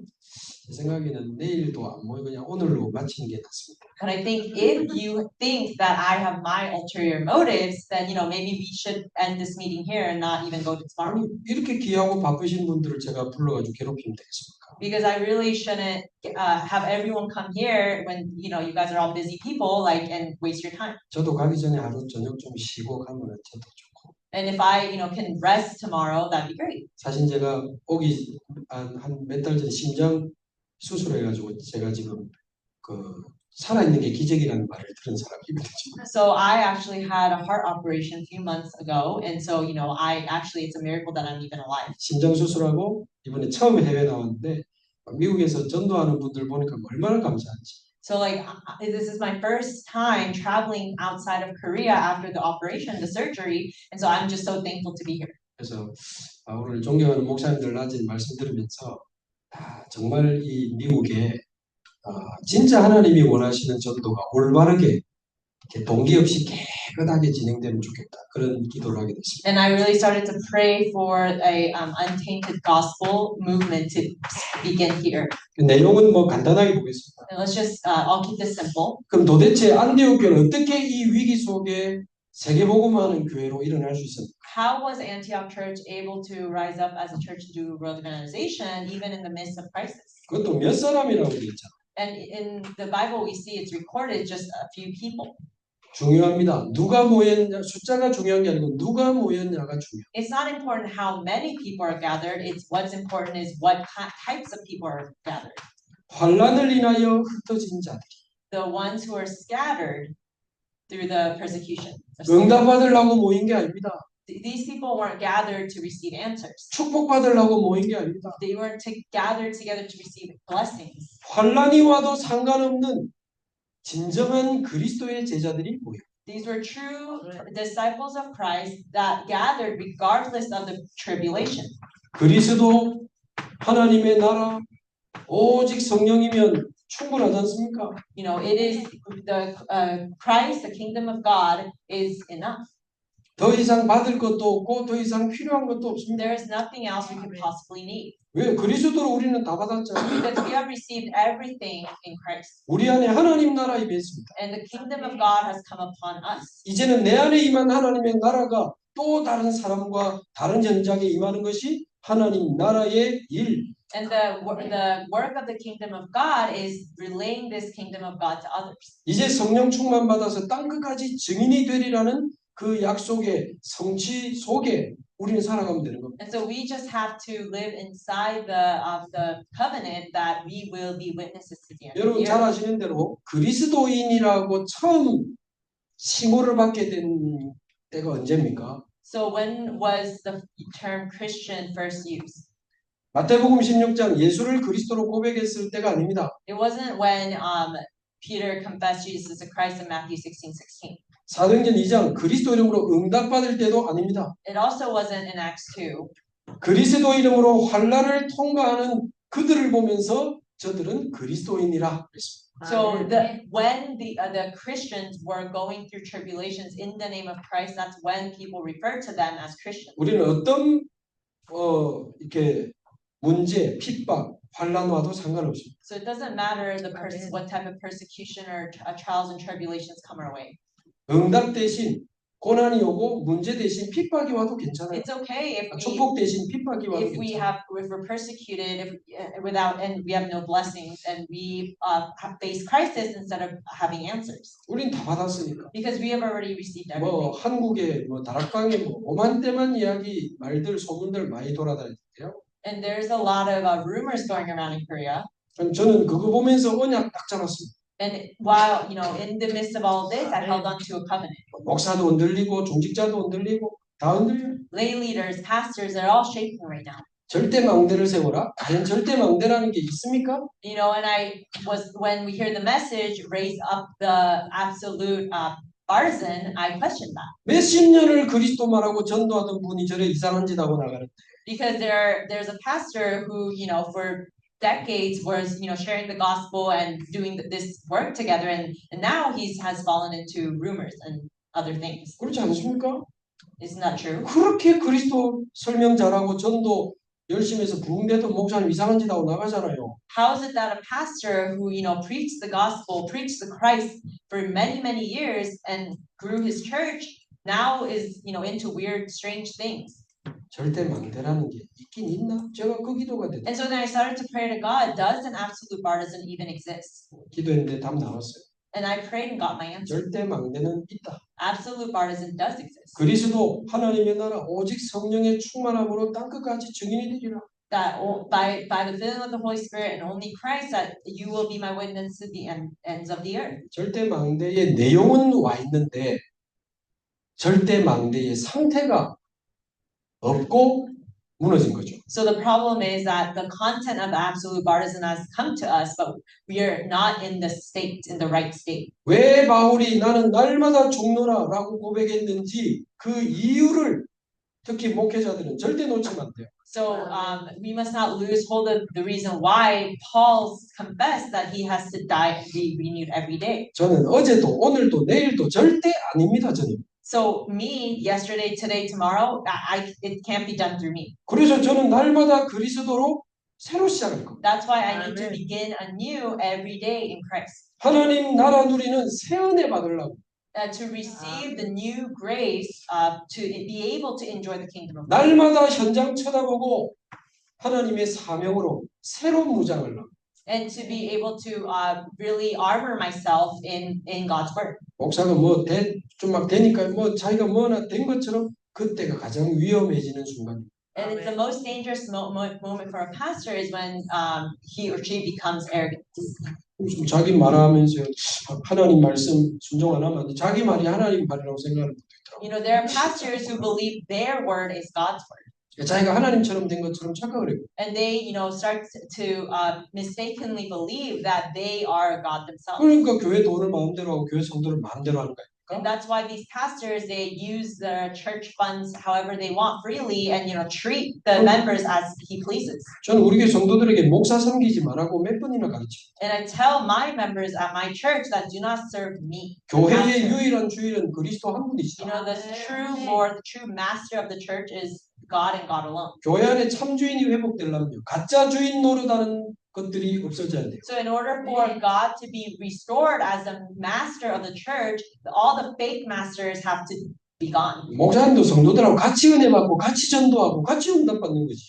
제 생각에는 내일도 안 모이고 그냥 오늘로 마치는 게 낫습니다. And I think if you think that I have my ulterior motives, then maybe we should end this meeting here and not even go to tomorrow. 아니 이렇게 귀하고 바쁘신 분들을 제가 불러가지고 괴롭히면 되겠습니까? Because I really shouldn't have everyone come here when you guys are all busy people, and waste your time. 저도 가기 전에 하루 저녁 좀 쉬고 가면 저도 좋고. And if I can rest tomorrow, that'd be great. 사실 제가 오기 한 몇 달 전에 심장 수술해가지고 제가 지금 살아있는 게 기적이라는 말을 들은 사람이거든요. So I actually had a heart operation a few months ago, and so it's a miracle that I'm even alive. 심장 수술하고 이번에 처음 해외 나왔는데 미국에서 전도하는 분들 보니까 얼마나 감사한지. So this is my first time traveling outside of Korea after the operation, the surgery, and so I'm just so thankful to be here. 그래서 오늘 존경하는 목사님들 낮에 말씀 들으면서 정말 이 미국에 진짜 하나님이 원하시는 전도가 올바르게 이렇게 동기 없이 깨끗하게 진행되면 좋겠다 그런 기도를 하게 됐습니다. And I really started to pray for a untainted gospel movement to begin here. 그 내용은 간단하게 보겠습니다. And let's just I'll keep this simple. 그럼 도대체 안디옥 교회는 어떻게 이 위기 속에 세계복음하는 교회로 일어날 수 있습니까? How was Antioch Church able to rise up as a church to do world evangelization even in the midst of crisis? 그것도 몇 사람이라고 되어 있잖아요. And in the Bible, we see it's recorded just a few people. 중요합니다. 누가 모였냐 숫자가 중요한 게 아니고 누가 모였냐가 중요해요. It's not important how many people are gathered. It's what's important is what types of people are gathered. 환난을 인하여 흩어진 자들이 The ones who are scattered through the persecution. 응답받으려고 모인 게 아닙니다. These people weren't gathered to receive answers. 축복받으려고 모인 게 아닙니다. They weren't gathered together to receive blessings. 환난이 와도 상관없는 진정한 그리스도의 제자들이 모여. These were true disciples of Christ that gathered regardless of the tribulation. 그리스도 하나님의 나라 오직 성령이면 충분하지 않습니까? It is the Christ, the kingdom of God is enough. 더 이상 받을 것도 없고 더 이상 필요한 것도 없습니다. There is nothing else we could possibly need. 왜? 그리스도로 우리는 다 받았잖아요. Because we have received everything in Christ. 우리 안에 하나님 나라 임했습니다. And the kingdom of God has come upon us. 이제는 내 안에 임한 하나님의 나라가 또 다른 사람과 다른 현장에 임하는 것이 하나님 나라의 일. And the work of the kingdom of God is relaying this kingdom of God to others. 이제 성령 충만 받아서 땅 끝까지 증인이 되리라는 그 약속의 성취 속에 우리는 살아가면 되는 겁니다. And so we just have to live inside the covenant that we will be witnesses to the end. 여러분 잘 아시는 대로 그리스도인이라고 처음 칭호를 받게 된 때가 언제입니까? So when was the term Christian first used? 마태복음 16장 예수를 그리스도로 고백했을 때가 아닙니다. It wasn't when Peter confessed Jesus as Christ in Matthew 16:16. 사도행전 2장 그리스도 이름으로 응답받을 때도 아닙니다. It also wasn't in Acts 2. 그리스도 이름으로 환난을 통과하는 그들을 보면서 저들은 그리스도인이라 그랬습니다. So when the Christians were going through tribulations in the name of Christ, that's when people referred to them as Christians. 우리는 어떤 이렇게 문제, 핍박, 환난 와도 상관없습니다. So it doesn't matter what type of persecution or trials and tribulations come our way. 응답 대신 고난이 오고 문제 대신 핍박이 와도 괜찮아요. It's okay if 축복 대신 핍박이 와도 if 괜찮아요. we're persecuted and we have no blessings and we face crisis instead of having answers. 우린 다 받았으니까. Because we have already received everything. 한국에 다락방에 오만때만 이야기 말들 소문들 많이 돌아다니는데요. And there's a lot of rumors going around in Korea. 저는 그거 보면서 언약 딱 잡았습니다. And while, in the midst of all this, I held on to a covenant. 목사도 흔들리고 중직자도 흔들리고 다 흔들려요. Lay leaders, pastors, they're all shaking right now. 절대 망대를 세워라. 과연 절대 망대라는 게 있습니까? And when we hear the message, raise up the absolute partisan, I question that. 몇십 년을 그리스도 말하고 전도하던 분이 저래 이상한 짓 하고 나가는데 Because there's a pastor who, for decades was, sharing the gospel and doing this work together, and now has fallen into rumors and other things. 그렇지 않습니까? Isn't that true? 그렇게 그리스도 설명 잘하고 전도 열심히 해서 부흥대도 목사님 이상한 짓 하고 나가잖아요. How is it that a pastor who, preached the gospel, preached the Christ for many, many years and grew his church now is, into weird, strange things? 절대 망대라는 게 있긴 있나? 제가 그 기도가 됐다. And so then I started to pray to God, does an absolute partisan even exist? 기도했는데 답 나왔어요. And I prayed and got my answer. 절대 망대는 있다. Absolute partisan does exist. 그리스도 하나님의 나라 오직 성령의 충만함으로 땅끝까지 증인이 되리라. That by the filling of the Holy Spirit and only Christ, that you will be my witness to the ends of the earth. 절대 망대의 내용은 와 있는데 절대 망대의 상태가 없고 무너진 거죠. So the problem is that the content of absolute partisan has come to us, but we are not in the right state. 왜 바울이 나는 날마다 죽노라라고 고백했는지 그 이유를 특히 목회자들은 절대 놓치면 안 돼요. So we must not lose hold of the reason why Paul confessed that he has to die and be renewed every day. 저는 어제도 오늘도 내일도 절대 아닙니다. 저는. So me, yesterday, today, tomorrow, it can't be done through me. 그래서 저는 날마다 그리스도로 새로 시작할 겁니다. That's why I need to begin anew every day in Christ. 하나님 나라 누리는 새 은혜 받으려고. To receive the new grace, to be able to enjoy the kingdom of God. 날마다 현장 쳐다보고 하나님의 사명으로 새로운 무장을 하고. And to be able to really armor myself in God's word. 목사가 좀 막 되니까 자기가 뭐나 된 것처럼 그때가 가장 위험해지는 순간입니다. And it's the most dangerous moment for a pastor is when he or she becomes arrogant. 자기 말하면서 하나님 말씀 순종 안 하면 자기 말이 하나님 말이라고 생각하는 것도 있더라고요. There are pastors who believe their word is God's word. 자기가 하나님처럼 된 것처럼 착각을 해요. And they, start to mistakenly believe that they are God themselves. 그러니까 교회 돈을 마음대로 하고 교회 성도를 마음대로 하는 거예요. And that's why these pastors, they use their church funds however they want freely and, treat the members as he pleases. 저는 우리 교회 성도들에게 목사 섬기지 말라고 몇 번이나 가르쳐요. And I tell my members at my church that do not serve me. 교회의 유일한 주일은 그리스도 한 분이시다. The true Lord, the true master of the church is God and God alone. 교회 안에 참 주인이 회복되려면요. 가짜 주인 노릇하는 것들이 없어져야 돼요. So in order for God to be restored as the master of the church, all the fake masters have to be gone. 목사님도 성도들하고 같이 은혜 받고 같이 전도하고 같이 응답 받는 거지.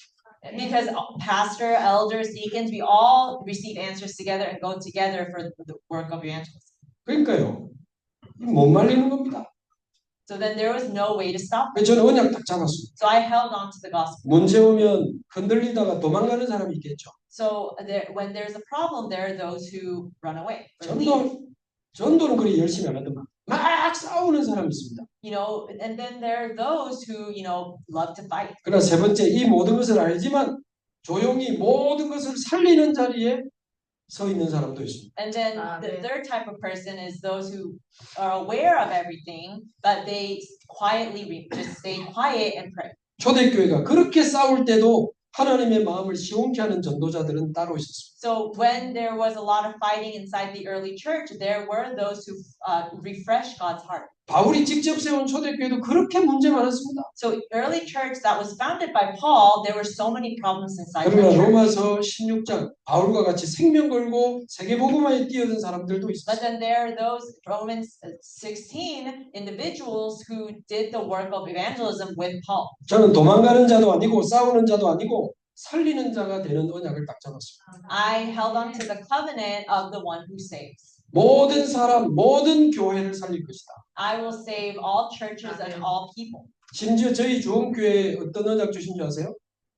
Because pastor, elders, deacons, we all receive answers together and go together for the work of evangelism. 그러니까요. 못 말리는 겁니다. So then there was no way to stop it. 저는 언약 딱 잡았습니다. So I held on to the gospel. 문제 오면 흔들리다가 도망가는 사람이 있겠죠. So when there's a problem, there are those who run away. Or leave. 전도는 그리 열심히 안 하더만 막 싸우는 사람이 있습니다. And then there are those who, love to fight. 그러나 세 번째 이 모든 것을 알지만 조용히 모든 것을 살리는 자리에 서 있는 사람도 있습니다. And then the third type of person is those who are aware of everything, but they quietly just stay quiet and pray. 초대교회가 그렇게 싸울 때도 하나님의 마음을 시원케 하는 전도자들은 따로 있었습니다. So when there was a lot of fighting inside the early church, there were those who refreshed God's heart. 바울이 직접 세운 초대교회도 그렇게 문제 많았습니다. So early church that was founded by Paul, there were so many problems inside the 그러나 church. 로마서 16장 바울과 같이 생명 걸고 세계복음화에 뛰어든 사람들도 But 있었어요. then there are those Romans 16 individuals who did the work of evangelism with Paul. 저는 도망가는 자도 아니고 싸우는 자도 아니고 살리는 자가 되는 언약을 딱 잡았습니다. I held on to the covenant of the one who saves. 모든 사람, 모든 교회를 살릴 것이다. I will save all churches and all people. 심지어 저희 주원교회에 어떤 언약 주신 줄 아세요?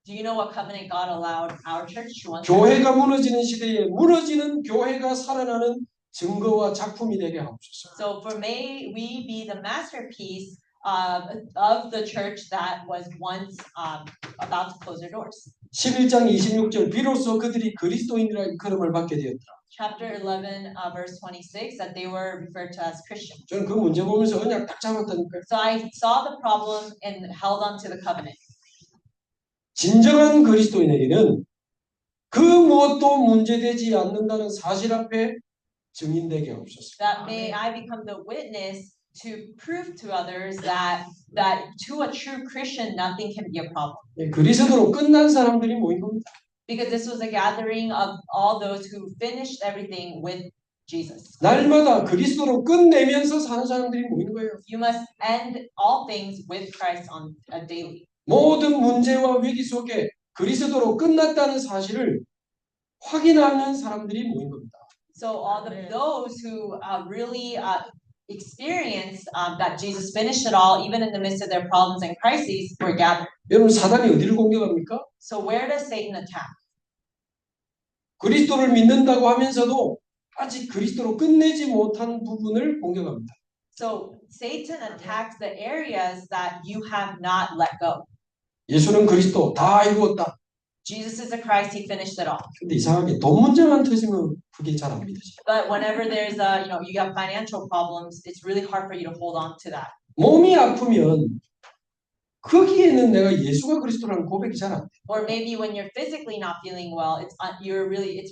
Do you know what covenant God allowed our church to enter? 교회가 무너지는 시대에 무너지는 교회가 살아나는 증거와 작품이 되게 하옵소서. So for may we be the masterpiece of the church that was once about to close their doors. 11장 26절 비로소 그들이 그리스도인이라 일컬음을 받게 되었다. Chapter 11, verse 26, that they were referred to as Christians. 저는 그 문제 보면서 언약 딱 잡았다니까요. So I saw the problem and held on to the covenant. 진정한 그리스도인에게는 그 무엇도 문제되지 않는다는 사실 앞에 증인되게 하옵소서. That may I become the witness to prove to others that to a true Christian nothing can be a problem. 예, 그리스도로 끝난 사람들이 모인 겁니다. Because this was a gathering of all those who finished everything with Jesus. 날마다 그리스도로 끝내면서 사는 사람들이 모인 거예요. You must end all things with Christ on a daily. 모든 문제와 위기 속에 그리스도로 끝났다는 사실을 확인하는 사람들이 모인 겁니다. So all of those who really experienced that Jesus finished it all, even in the midst of their problems and crises, were gathered. 여러분 사단이 어디를 공격합니까? So where does Satan attack? 그리스도를 믿는다고 하면서도 아직 그리스도로 끝내지 못한 부분을 공격합니다. So Satan attacks the areas that you have not let go. 예수는 그리스도 다 이루었다. Jesus is a Christ, he finished it all. 근데 이상하게 돈 문제만 터지면 그게 잘 안 믿어져요. But whenever there's you have financial problems, it's really hard for you to hold on to that. 몸이 아프면 거기에는 내가 예수가 그리스도라는 고백이 잘 안 돼. Or maybe when you're physically not feeling well, it's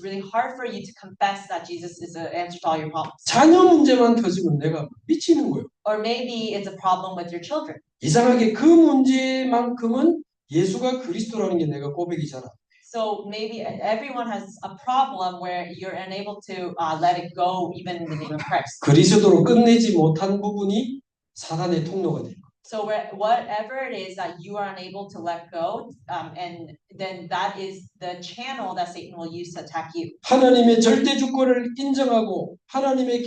really hard for you to confess that Jesus is the answer to all your problems. 자녀 문제만 터지면 내가 미치는 거예요. Or maybe it's a problem with your children. 이상하게 그 문제만큼은 예수가 그리스도라는 게 내가 고백이 잘 안 돼. So maybe everyone has a problem where you're unable to let it go even in the name of Christ. 그리스도로 끝내지 못한 부분이 사단의 통로가 돼요. So whatever it is that you are unable to let go, and then that is the channel that Satan will use to attack you. 하나님의 절대 주권을 인정하고 하나님의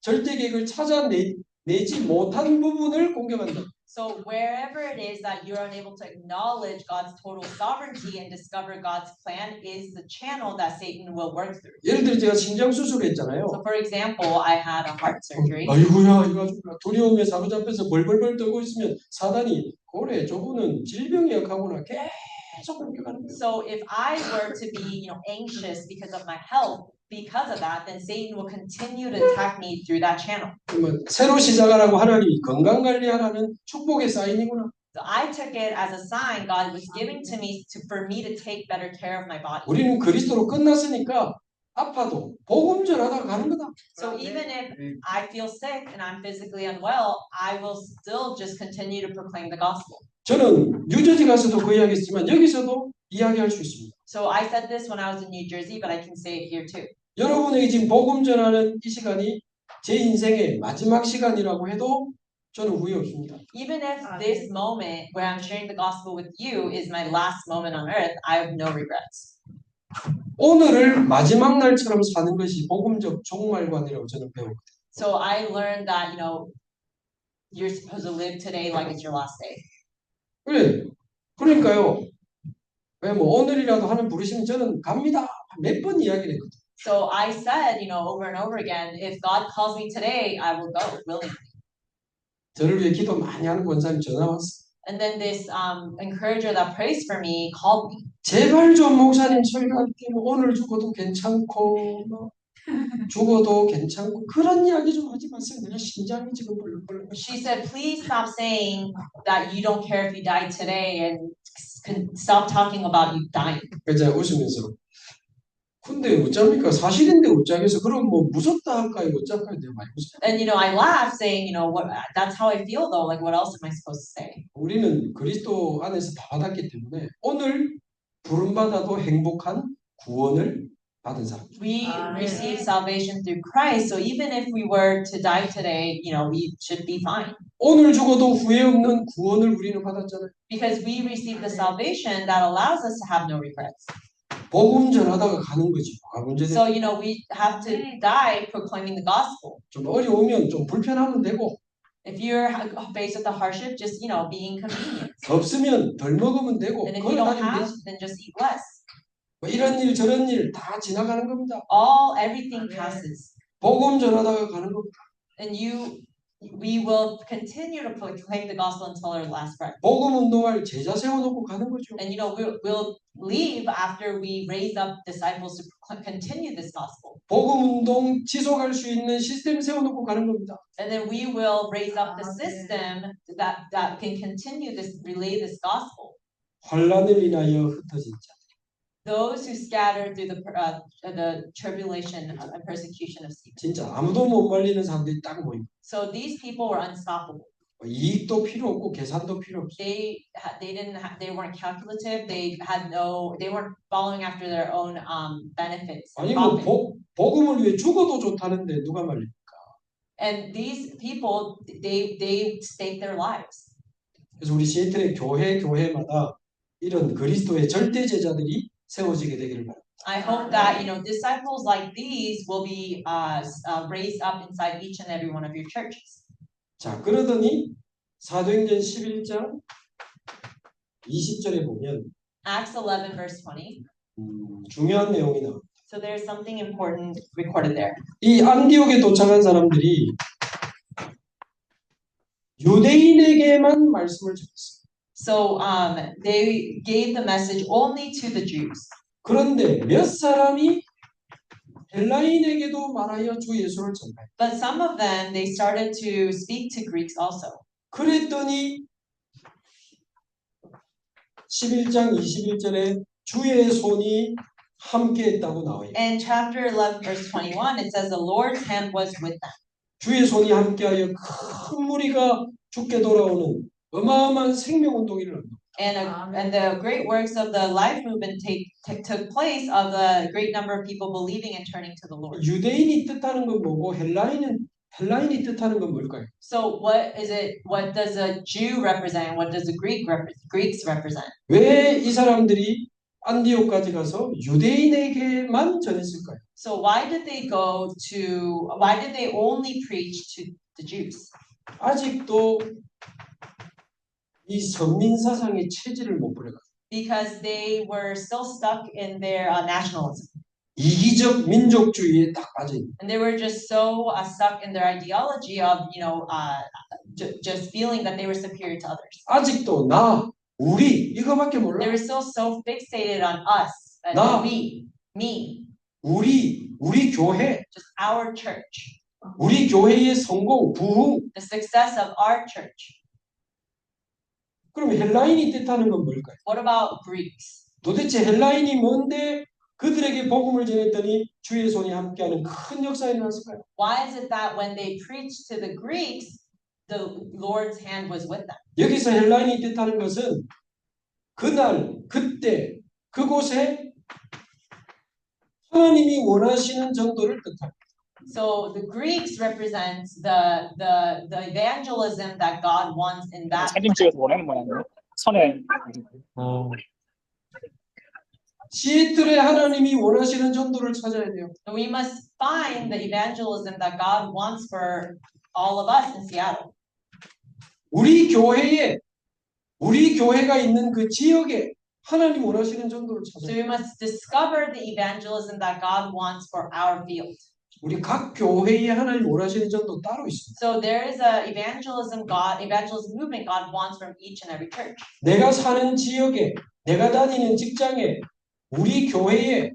절대 계획을 찾아내지 못한 부분을 공격한다. So wherever it is that you're unable to acknowledge God's total sovereignty and discover God's plan is the channel that Satan will work through. 예를 들어 제가 심장 수술을 했잖아요. So for example, I had a heart surgery. 아이고야 이거 두려움에 사로잡혀서 벌벌벌 떨고 있으면 사단이 그래 저분은 질병이 약하구나 계속 공격하는 거예요. So if I were to be, anxious because of my health, because of that, then Satan will continue to attack me through that channel. 그러면 새로 시작하라고 하나님이 건강 관리하라는 축복의 사인이구나. So I took it as a sign God was giving to me for me to take better care of my body. 우리는 그리스도로 끝났으니까 아파도 복음 전하다가 가는 거다. So even if I feel sick and I'm physically unwell, I will still just continue to proclaim the gospel. 저는 뉴저지 가서도 그 이야기했지만 여기서도 이야기할 수 있습니다. So I said this when I was in New Jersey, but I can say it here too. 여러분에게 지금 복음 전하는 이 시간이 제 인생의 마지막 시간이라고 해도 저는 후회 없습니다. Even if this moment where I'm sharing the gospel with you is my last moment on earth, I have no regrets. 오늘을 마지막 날처럼 사는 것이 복음적 종말관이라고 저는 배웠거든요. So I learned that, you're supposed to live today like it's your last day. 그래. 그러니까요. 왜 뭐 오늘이라도 하는 부르시면 저는 갑니다. 몇 번 이야기를 했거든요. So I said, over and over again, if God calls me today, I will go willingly. 저를 위해 기도 많이 하는 권사님 전화 왔어. And then this encourager that prays for me called me. 제발 좀 목사님 설교할게 뭐 오늘 죽어도 괜찮고 뭐 죽어도 괜찮고 그런 이야기 좀 하지 마세요. 내가 심장이 지금 벌렁벌렁. She said, please stop saying that you don't care if you die today and stop talking about you dying. 그래서 웃으면서 근데 어쩝니까? 사실인데 어쩌겠어. 그럼 뭐 무섭다 할까요? 어쩔까요? 내가 많이 웃어요. And I laughed saying, that's how I feel though. Like what else am I supposed to say? 우리는 그리스도 안에서 다 받았기 때문에 오늘 부름받아도 행복한 구원을 받은 사람. We receive salvation through Christ. So even if we were to die today, we should be fine. 오늘 죽어도 후회 없는 구원을 우리는 받았잖아요. Because we receive the salvation that allows us to have no regrets. 복음 전하다가 가는 거지. 뭐가 문제돼? So, we have to die proclaiming the gospel. 좀 어려우면 좀 불편하면 되고. If you're faced with the hardship, just be inconvenient. 없으면 덜 먹으면 되고 And if you don't 걸어다니면 have, 되지. then just eat less. 뭐 이런 일 저런 일 다 지나가는 겁니다. Everything passes. 복음 전하다가 가는 겁니다. And we will continue to proclaim the gospel until our last breath. 복음 운동할 제자 세워놓고 가는 거죠. And we'll leave after we raise up disciples to continue this gospel. 복음 운동 지속할 수 있는 시스템 세워놓고 가는 겁니다. And then we will raise up the system that can continue relay this gospel. 환란을 인하여 흩어진 자. Those who scattered through the tribulation and persecution of Stephen. 진짜 아무도 못 말리는 사람들이 딱 모입니다. So these people were unstoppable. 이익도 필요 없고 계산도 필요 없어요. They weren't calculative. They weren't following after their own benefits. 아니 뭐 복음을 위해 죽어도 좋다는데 누가 말립니까? And these people, they stake their lives. 그래서 우리 시애틀의 교회마다 이런 그리스도의 절대 제자들이 세워지게 되기를 바랍니다. I hope that disciples like these will be raised up inside each and every one of your churches. 자, 그러더니 사도행전 11장 20절에 보면 Acts 11 verse 20. 중요한 내용이 나옵니다. So there's something important recorded there. 이 안디옥에 도착한 사람들이 유대인에게만 말씀을 전했습니다. So they gave the message only to the Jews. 그런데 몇 사람이 헬라인에게도 말하여 주 예수를 전하여. But some of them, they started to speak to Greeks also. 그랬더니 11장 21절에 주의 손이 함께했다고 나와요. In chapter 11 verse 21, it says the Lord's hand was with them. 주의 손이 함께하여 큰 무리가 죽게 돌아오는 어마어마한 생명운동이 일어납니다. And the great works of the life movement took place of the great number of people believing and turning to the Lord. 유대인이 뜻하는 건 뭐고 헬라인이 뜻하는 건 뭘까요? So what is it? What does a Jew represent? What does the Greeks represent? 왜 이 사람들이 안디옥까지 가서 유대인에게만 전했을까요? So why did they only preach to the Jews? 아직도 이 선민 사상의 체질을 못 버려가지고 Because they were still stuck in their nationalism. 이기적 민족주의에 딱 빠져 있는. And they were just so stuck in their ideology of just feeling that they were superior to others. 아직도 우리 이거밖에 몰라. They were still so fixated on us, 나. me, 우리 교회, just our church, 우리 교회의 성공, 부흥. the success of our church. 그럼 헬라인이 뜻하는 건 뭘까요? What about Greeks? 도대체 헬라인이 뭔데 그들에게 복음을 전했더니 주의 손이 함께하는 큰 역사가 일어났을까요? Why is it that when they preached to the Greeks, the Lord's hand was with them? 여기서 헬라인이 뜻하는 것은 그날, 그때, 그곳에 하나님이 원하시는 전도를 뜻합니다. So the Greeks represent the evangelism that God wants in that. 사진 찍어서 보내는 모양이에요. 손에. 시애틀에 하나님이 원하시는 전도를 찾아야 돼요. So we must find the evangelism that God wants for all of us in Seattle. 우리 교회가 있는 그 지역에 하나님 원하시는 전도를 So 찾아야 we 돼요. must discover the evangelism that God wants for our field. 우리 각 교회에 하나님 원하시는 전도 따로 있습니다. So there is a evangelism movement God wants from each and every church. 내가 사는 지역에, 내가 다니는 직장에, 우리 교회에,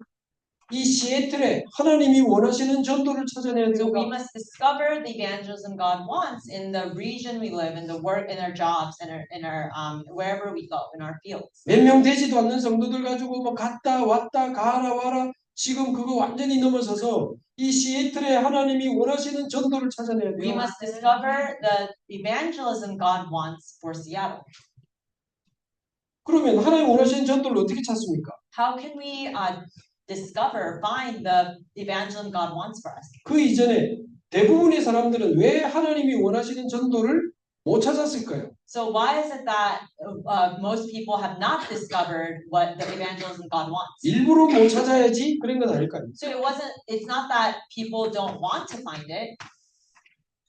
이 시애틀에 하나님이 원하시는 전도를 찾아내야 So we 됩니다. must discover the evangelism God wants in the region we live, in the work, in our jobs, in our wherever we go, in our fields. 몇 명 되지도 않는 성도들 가지고 뭐 갔다 왔다 가라 와라 지금 그거 완전히 넘어서서 이 시애틀에 하나님이 원하시는 전도를 찾아내야 We 돼요. must discover the evangelism God wants for Seattle. 그러면 하나님 원하시는 전도를 어떻게 찾습니까? How can we find the evangelism God wants for us? 그 이전에 대부분의 사람들은 왜 하나님이 원하시는 전도를 못 찾았을까요? So why is it that most people have not discovered what the evangelism God wants? 일부러 못 찾아야지 그런 건 아닐까요? So it's not that people don't want to find it.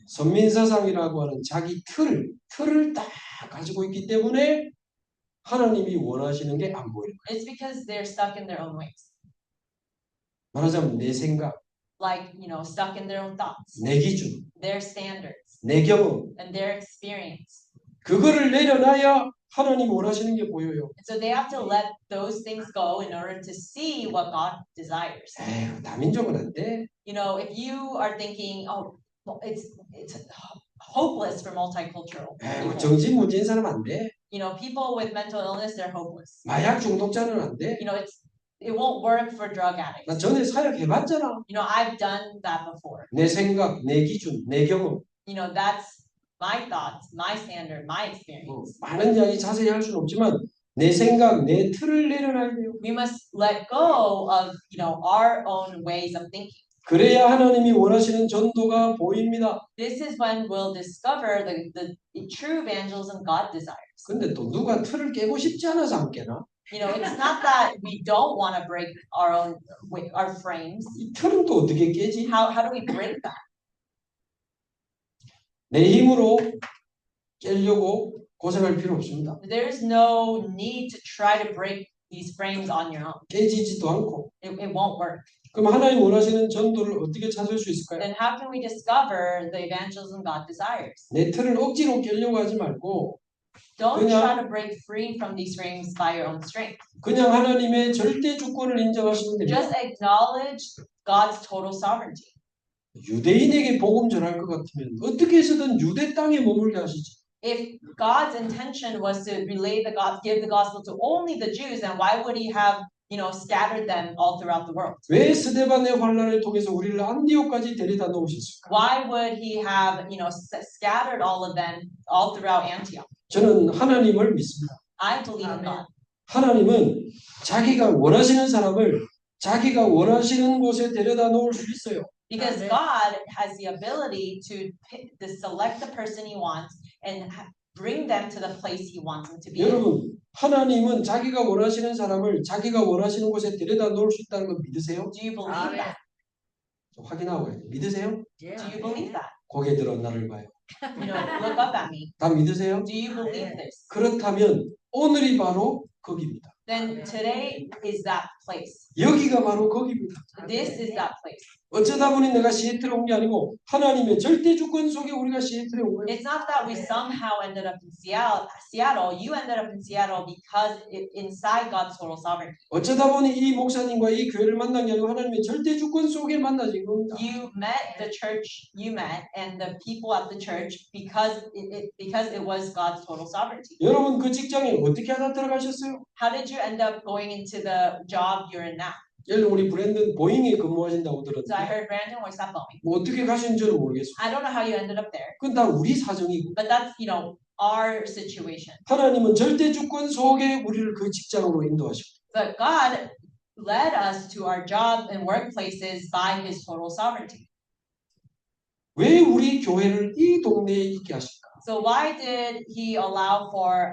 선민사상이라고 하는 자기 틀을 딱 가지고 있기 때문에 하나님이 원하시는 게 안 보이는 거예요. It's because they're stuck in their own ways. 말하자면 내 생각, Like, stuck in their own thoughts, 내 기준, their standards, 내 경험 and their experience. 그거를 내려놔야 하나님이 원하시는 게 보여요. And so they have to let those things go in order to see what God desires. 에휴, 다민족은 안 돼. If you are thinking, oh, well, it's hopeless for multicultural 에휴, people. 정신 문제인 사람 안 돼. People with mental illness, they're hopeless. 마약 중독자는 안 돼. It won't work for drug addicts. 나 전에 사역 해봤잖아. I've done that before. 내 생각, 내 기준, 내 경험. That's my thoughts, my standard, my experience. 많은 이야기 자세히 할 수는 없지만 내 생각, 내 틀을 내려놔야 돼요. We must let go of, our own ways of thinking. 그래야 하나님이 원하시는 전도가 보입니다. This is when we'll discover the true evangelism God desires. 근데 또 누가 틀을 깨고 싶지 않아서 안 깨나? It's not that we don't want to break our frames. 이 틀은 또 어떻게 깨지? How do we break that? 내 힘으로 깨려고 고생할 필요 없습니다. There's no need to try to break these frames on your own. 깨지지도 않고. It won't work. 그럼 하나님 원하시는 전도를 어떻게 찾을 수 있을까요? Then how can we discover the evangelism God desires? 내 틀을 억지로 깨려고 하지 말고 Don't 그냥- try to break free from these frames by your own strength. 그냥 하나님의 절대 주권을 인정하시면 됩니다. Just acknowledge God's total sovereignty. 유대인에게 복음 전할 것 같으면 어떻게 해서든 유대 땅에 머물게 하시지. If God's intention was to give the gospel to only the Jews, then why would He have, scattered them all throughout the world? 왜 스데반의 환란을 통해서 우리를 안디옥까지 데려다 놓으셨을까? Why would He have, scattered all of them all throughout Antioch? 저는 하나님을 믿습니다. I believe in God. 하나님은 자기가 원하시는 사람을 자기가 원하시는 곳에 데려다 놓을 수 있어요. Because God has the ability to select the person He wants and bring them to the place He wants them to be. 여러분, 하나님은 자기가 원하시는 사람을 자기가 원하시는 곳에 데려다 놓을 수 있다는 걸 믿으세요? Do you believe that? 좀 확인하고 해요. 믿으세요? Do you believe that? 고개 들어 나를 봐요. Look up at me. 다 믿으세요? Do you believe this? 그렇다면 오늘이 바로 거기입니다. Then today is that place. 여기가 바로 거기입니다. This is that place. 어쩌다 보니 내가 시애틀에 온 게 아니고 하나님의 절대 주권 속에 우리가 시애틀에 온 거예요. It's not that we somehow ended up in Seattle. You ended up in Seattle because inside God's total sovereignty. 어쩌다 보니 이 목사님과 이 교회를 만난 게 아니고 하나님의 절대 주권 속에 만나진 겁니다. You met the church you met and the people at the church because it was God's total sovereignty. 여러분 그 직장에 어떻게 하다 들어가셨어요? How did you end up going into the job you're in now? 예를 들어 우리 브랜든 보잉에 근무하신다고 So I 들었는데 heard Brandon works at Boeing. 뭐 어떻게 가신지는 모르겠어요. I don't know how you ended up there, 그건 다 우리 사정이고 but that's our situation. 하나님은 절대 주권 속에 우리를 그 직장으로 인도하시고 But God led us to our job and workplaces by His total sovereignty. 왜 우리 교회를 이 동네에 있게 하실까? So why did He allow for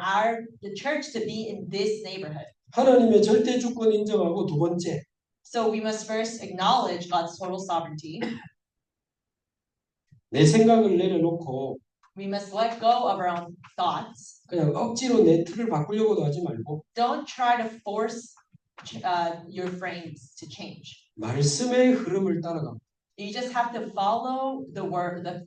the church to be in this neighborhood? 하나님의 절대 주권 인정하고 두 번째 So we must first acknowledge God's total sovereignty. 내 생각을 내려놓고 We must let go of our own thoughts. 그냥 억지로 내 틀을 바꾸려고도 하지 말고 Don't try to force your frames to change. 말씀의 흐름을 따라가. You just have to follow the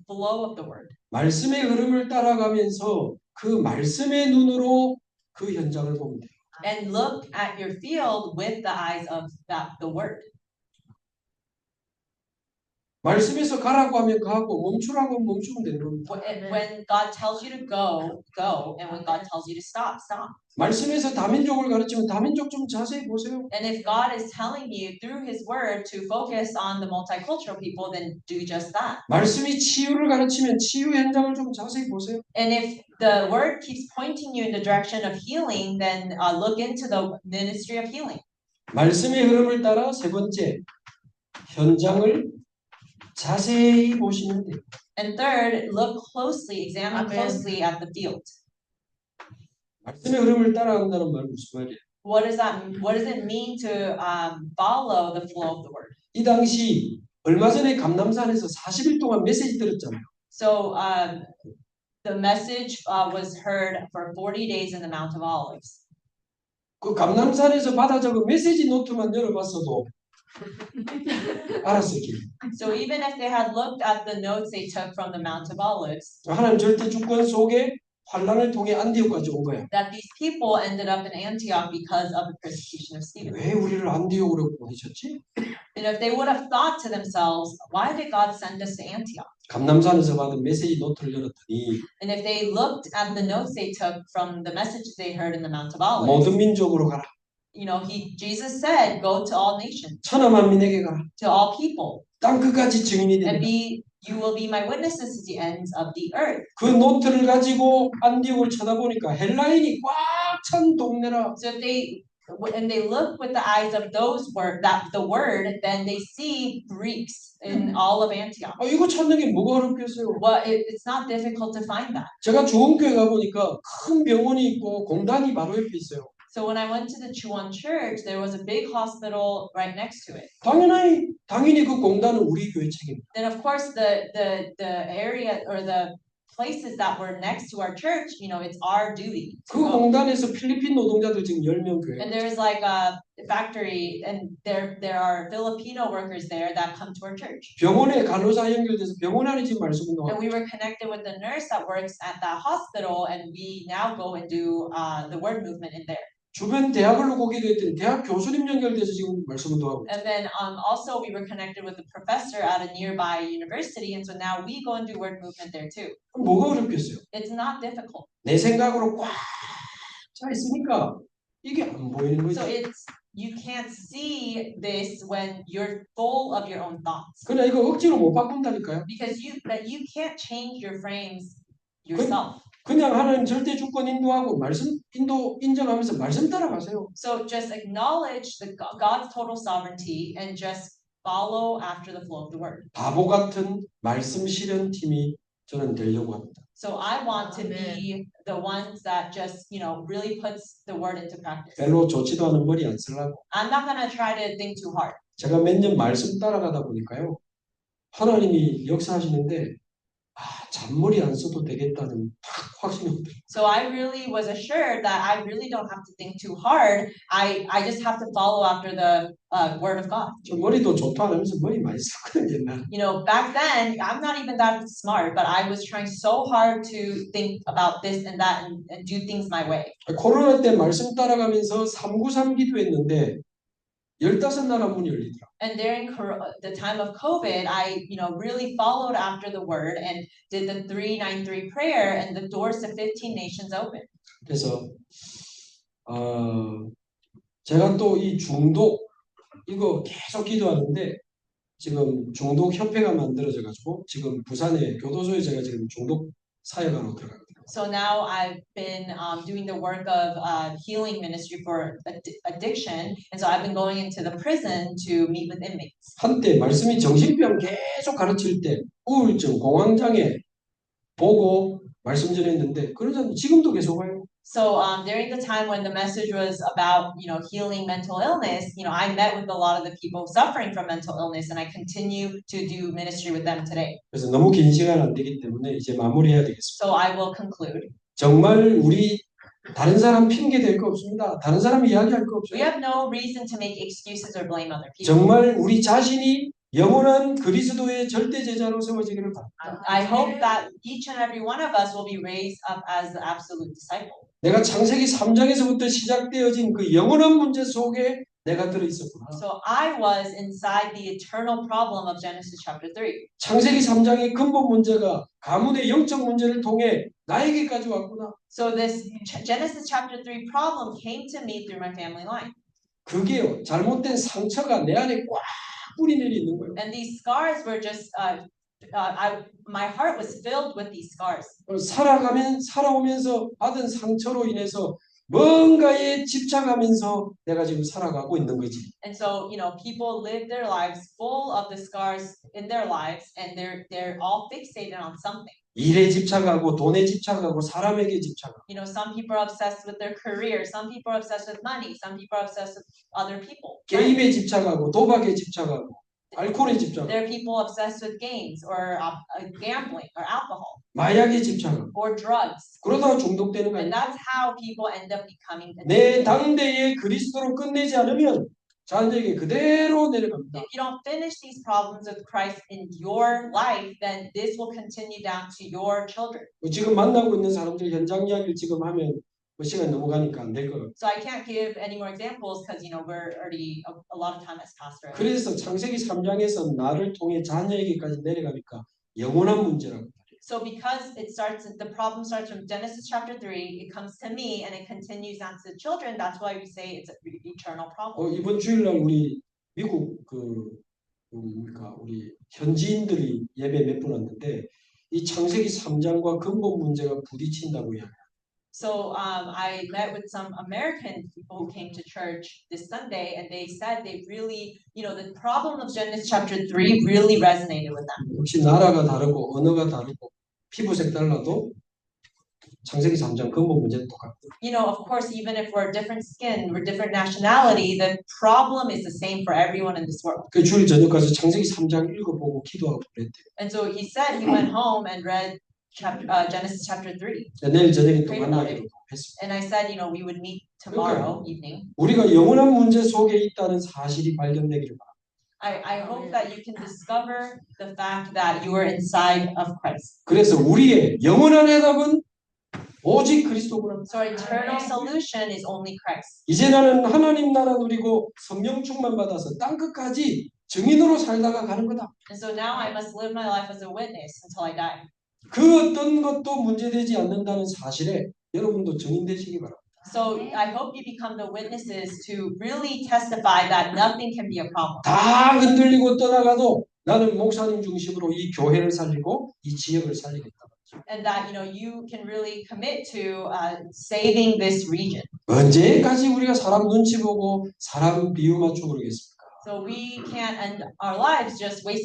flow of the word. 말씀의 흐름을 따라가면서 그 말씀의 눈으로 그 현장을 보면 돼요. And look at your field with the eyes of the word. 말씀에서 가라고 하면 가고 멈추라고 하면 멈추면 되는 겁니다. When God tells you to go, go. And when God tells you to stop, stop. 말씀에서 다민족을 가르치면 다민족 좀 자세히 보세요. And if God is telling you through His word to focus on the multicultural people, then do just that. 말씀이 치유를 가르치면 치유 현장을 좀 자세히 보세요. And if the word keeps pointing you in the direction of healing, then look into the ministry of healing. 말씀의 흐름을 따라 세 번째 현장을 자세히 보시면 돼요. And third, look closely, examine closely at the field. 말씀의 흐름을 따라간다는 말은 무슨 말이에요? What does it mean to follow the flow of the word? 이 당시 얼마 전에 감남산에서 40일 동안 메시지 들었잖아요. So the message was heard for 40 days in the Mount of Olives. 그 감람산에서 받아 적은 메시지 노트만 열어봤어도 알았었기. So even if they had looked at the notes they took from the Mount of Olives, 하나님 절대 주권 속에 환란을 통해 안디옥까지 온 거야. that these people ended up in Antioch because of the persecution of Stephen. 왜 우리를 안디옥으로 보내셨지? And if they would have thought to themselves, why did God send us to Antioch? 감람산에서 받은 메시지 노트를 열었더니 And if they looked at the notes they took from the message they heard in the Mount of Olives, 모든 민족으로 가라. you know, Jesus said, go to all nations, 천하 만민에게 가라. to all people, 땅 끝까지 증인이 and 된다. you will be my witnesses to the ends of the earth. 그 노트를 가지고 안디옥을 쳐다보니까 헬라인이 꽉 찬 동네라. So if they look with the eyes of the word, then they see Greeks in all of Antioch. 이거 찾는 게 뭐가 어렵겠어요? Well, it's not difficult to find that. 제가 좋은 교회 가보니까 큰 병원이 있고 공단이 바로 옆에 있어요. So when I went to the Chuan Church, there was a big hospital right next to it. 당연히 그 공단은 우리 교회 책임입니다. Then of course the area or the places that were next to our church, you know, it's our duty. 그 공단에서 필리핀 노동자들 지금 10명 교회. And there's like a factory, and there are Filipino workers there that come to our church. 병원에 간호사 연결돼서 병원 안에 지금 말씀 And 운동하고 we were connected with the nurse that works at that hospital, and we now go and do the word movement in there. 주변 대학을 거기도 했더니 대학 교수님 연결돼서 지금 말씀 운동하고. And then also we were connected with a professor at a nearby university, and so now we go and do word movement there too. 뭐가 어렵겠어요? It's not difficult. 내 생각으로 꽉 차 있으니까 이게 안 보이는 So 거죠. you can't see this when you're full of your own thoughts, 그냥 이거 억지로 못 바꾼다니까요. because you can't change your frames yourself. 그냥 하나님 절대 주권 인도하고 말씀 인정하면서 말씀 따라가세요. So just acknowledge God's total sovereignty and just follow after the flow of the word. 바보 같은 말씀 실현 팀이 저는 되려고 합니다. So I want to be the ones that just, you know, really puts the word into practice. 별로 좋지도 않은 머리 안 쓰려고. I'm not going to try to think too hard. 제가 몇 년 말씀 따라가다 보니까요. 하나님이 역사하시는데 잔머리 안 써도 되겠다는 딱 확신이 오더라고요. So I really was assured that I really don't have to think too hard. I just have to follow after the word of God. 저 머리도 좋다 하면서 머리 많이 썼거든요. 옛날에. You know, back then, I'm not even that smart, but I was trying so hard to think about this and that and do things my way. 코로나 때 말씀 따라가면서 393 기도했는데 15나라 문이 열리더라고요. And during the time of COVID, I, you know, really followed after the word and did the 393 prayer, and the doors to 15 nations opened. 그래서 제가 또 이 중독 이거 계속 기도하는데 지금 중독 협회가 만들어져가지고 지금 부산의 교도소에 제가 지금 중독 사역하러 들어갑니다. So now I've been doing the work of healing ministry for addiction, and so I've been going into the prison to meet with inmates. 한때 말씀이 정신병 계속 가르칠 때 우울증, 공황장애 보고 말씀 전했는데 그런 사람 지금도 계속 와요. So during the time when the message was about, you know, healing mental illness, you know, I met with a lot of the people suffering from mental illness, and I continue to do ministry with them today. 그래서 너무 긴 시간 안 되기 때문에 이제 마무리해야 되겠습니다. So I will conclude. 정말 우리 다른 사람 핑계 댈 거 없습니다. 다른 사람 이야기할 거 We 없어요. have no reason to make excuses or blame other people. 정말 우리 자신이 영원한 그리스도의 절대 제자로 세워지기를 바랍니다. I hope that each and every one of us will be raised up as the absolute disciple. 내가 창세기 3장에서부터 시작되어진 그 영원한 문제 속에 내가 들어 있었구나. So I was inside the eternal problem of Genesis chapter 3. 창세기 3장의 근본 문제가 가문의 영적 문제를 통해 나에게까지 왔구나. So this Genesis chapter 3 problem came to me through my family line. 그게요. 잘못된 상처가 내 안에 꽉 뿌리 내리 있는 거예요. And these scars were just, my heart was filled with these scars. 살아오면서 받은 상처로 인해서 뭔가에 집착하면서 내가 지금 살아가고 있는 거지. And so, you know, people live their lives full of the scars in their lives, and they're all fixated on something. 일에 집착하고 돈에 집착하고 사람에게 집착하고. You know, some people are obsessed with their career, some people are obsessed with money, some people are obsessed with other people. 게임에 집착하고 도박에 집착하고. 알코올에 집착하고, There are people obsessed with games or gambling or alcohol 마약에 집착하고, or drugs. 그러다가 중독되는 거 And 아니에요? that's how people end up becoming 내 addicted. 당대에 그리스도로 끝내지 않으면 자녀에게 그대로 내려갑니다. If you don't finish these problems with Christ in your life, then this will continue down to your children. 지금 만나고 있는 사람들 현장 이야기를 지금 하면 시간이 넘어가니까 안 될 것 같아요. So I can't give any more examples because we're already a lot of time as pastor. 그래서 창세기 3장에서 나를 통해 자녀에게까지 내려가니까 영원한 문제라고. So because the problem starts from Genesis chapter 3, it comes to me and it continues down to the children. That's why we say it's an eternal problem. 이번 주일날 우리 미국 우리 현지인들이 예배 몇 분 왔는데 이 창세기 3장과 근본 문제가 부딪힌다고 이야기해요. So I met with some American people who came to church this Sunday, and they said they really, the problem of Genesis chapter 3 really resonated with them. 역시 나라가 다르고 언어가 다르고 피부색 달라도 창세기 3장 근본 문제는 똑같고. Of course, even if we're different skin, we're different nationality, the problem is the same for everyone in this world. 그 주일 저녁 가서 창세기 3장 읽어보고 기도하고 그랬대요. And so he said he went home and read Genesis chapter 3. 내일 저녁에 또 만나기로 했습니다. And I said, we would meet tomorrow evening. 우리가 영원한 문제 속에 있다는 사실이 발견되기를 바랍니다. I hope that you can discover the fact that you are inside of Christ. 그래서 우리의 영원한 해답은 오직 그리스도구나. So our eternal solution is only Christ. 이제 나는 하나님 나라 누리고 성령 충만 받아서 땅 끝까지 증인으로 살다가 가는 거다. And so now I must live my life as a witness until I die. 그 어떤 것도 문제되지 않는다는 사실에 여러분도 증인되시기 바랍니다. So I hope you become the witnesses to really testify that nothing can be a problem. 다 흔들리고 떠나가도 나는 목사님 중심으로 이 교회를 살리고 이 지역을 살리겠다. And that you can really commit to saving this region. 언제까지 우리가 사람 눈치 보고 사람 비유 맞추고 그러겠습니까? So we can't end our lives just we